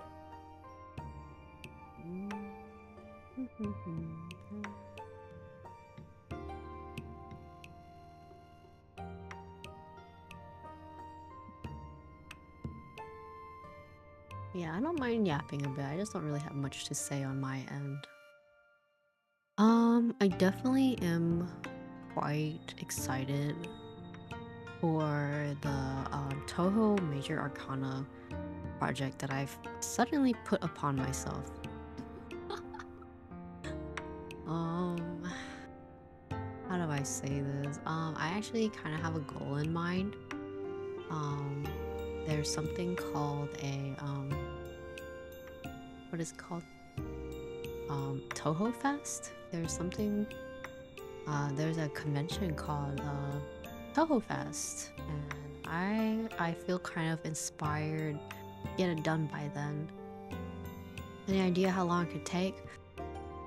Yeah, I don't mind yapping a bit. I just don't really have much to say on my end. I definitely am quite excited for the Toho Major Arcana project that I've suddenly put upon myself. How do I say this? I actually kind of have a goal in mind. There's something called a what is it called? Toho Fest. There's something there's a convention called Toho Fest, and I feel kind of inspired to get it done by then. Any idea how long it could take?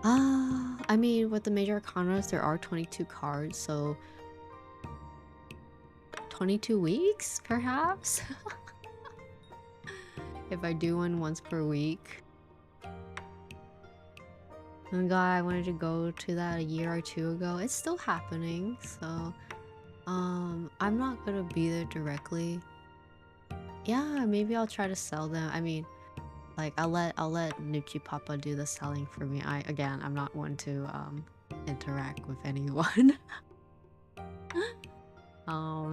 I mean, with the major arcanas, there are 22 cards, so 22 weeks, perhaps? If I do one once per week. Oh my god, I wanted to go to that a year or two ago. It's still happening, so I'm not gonna be there directly. Yeah, maybe I'll try to sell them. I mean, like I'll let Nuchi Papa do the selling for me. I'm not one to interact with anyone.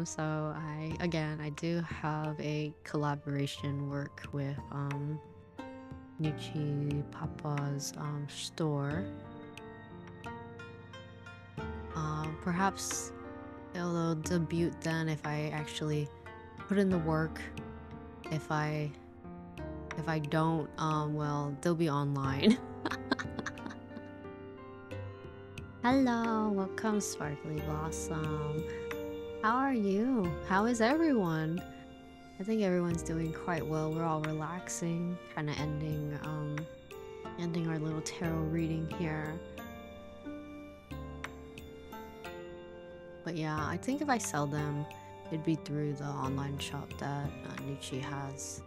So I do have a collaboration work with Nuchi Papa's store. Perhaps it'll debut then if I actually put in the work. If I don't, well, they'll be online. Hello, welcome Sparkly Blossom. How are you? How is everyone? I think everyone's doing quite well. We're all relaxing, kind of ending our little tarot reading here. But yeah, I think if I sell them, it'd be through the online shop that Nuchi has.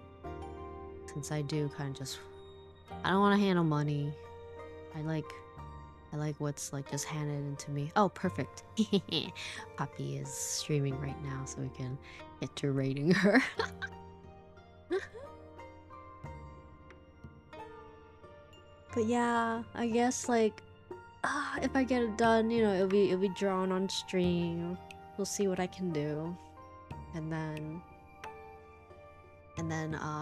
Since I do kind of just, I don't want to handle money. I like what's like just handed into me. Oh, perfect. Poppy is streaming right now, so we can get to rating her. But yeah, I guess like if I get it done, you know, it'll be drawn on stream. We'll see what I can do, and then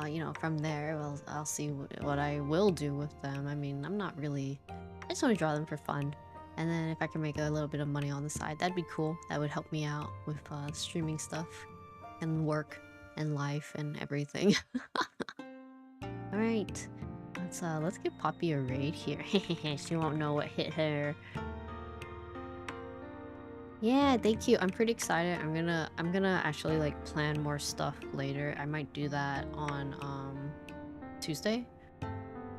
you know, from there I'll see what I will do with them. I mean, I'm not really, I just want to draw them for fun, and then if I can make a little bit of money on the side, that'd be cool. That would help me out with streaming stuff and work and life and everything. All right, let's give Poppy a raid here. She won't know what hit her. Yeah, thank you. I'm pretty excited. I'm gonna actually like plan more stuff later. I might do that on Tuesday.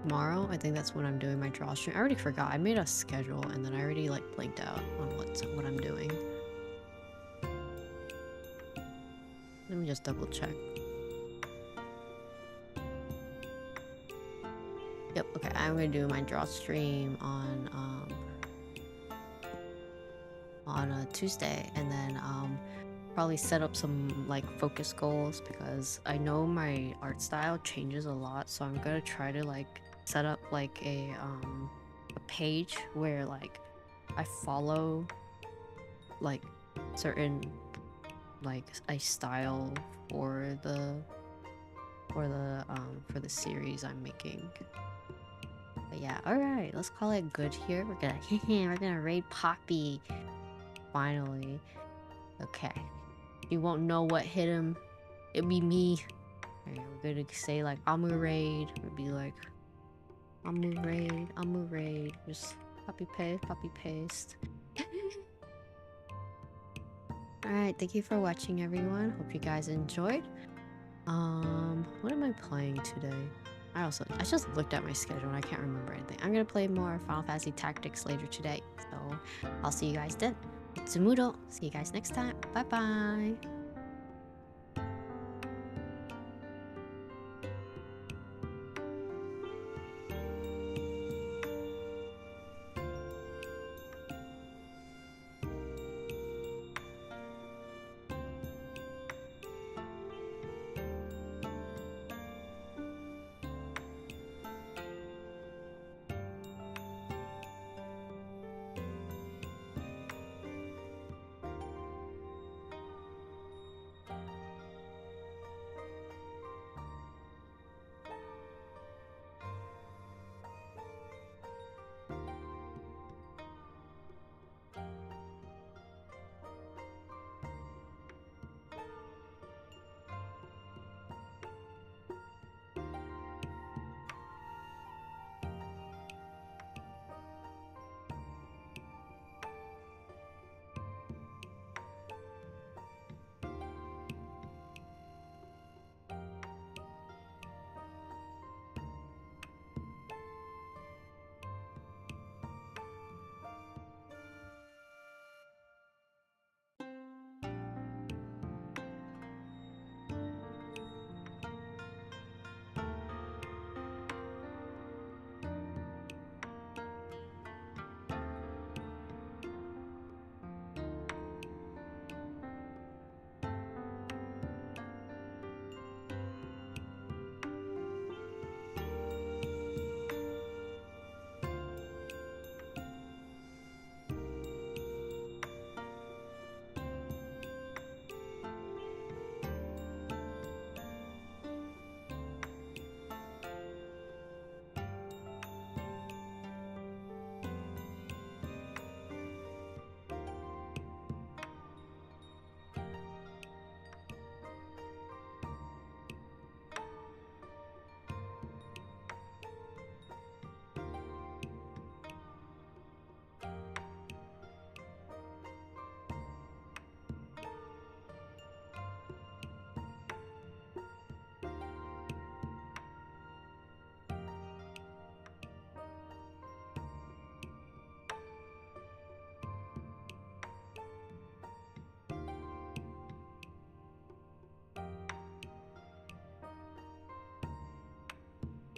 Tomorrow. I think that's when I'm doing my draw stream. I already forgot. I made a schedule and then I already like blanked out on what I'm doing. Let me just double check. Yep, okay. I'm gonna do my draw stream on a Tuesday, and then probably set up some like focus goals, because I know my art style changes a lot, so I'm gonna try to like set up like a page where like I follow like certain like a style for the series I'm making. But yeah, all right, let's call it good here. We're gonna raid Poppy. Finally. Okay. You won't know what hit him. It'll be me. Okay, we're gonna say like Amu raid. We'll be like Amu raid. Just copy paste. Alright, thank you for watching everyone. Hope you guys enjoyed. What am I playing today? I just looked at my schedule and I can't remember anything. I'm gonna play more Final Fantasy Tactics later today. So I'll see you guys then. It's Tsumudo. See you guys next time. Bye bye.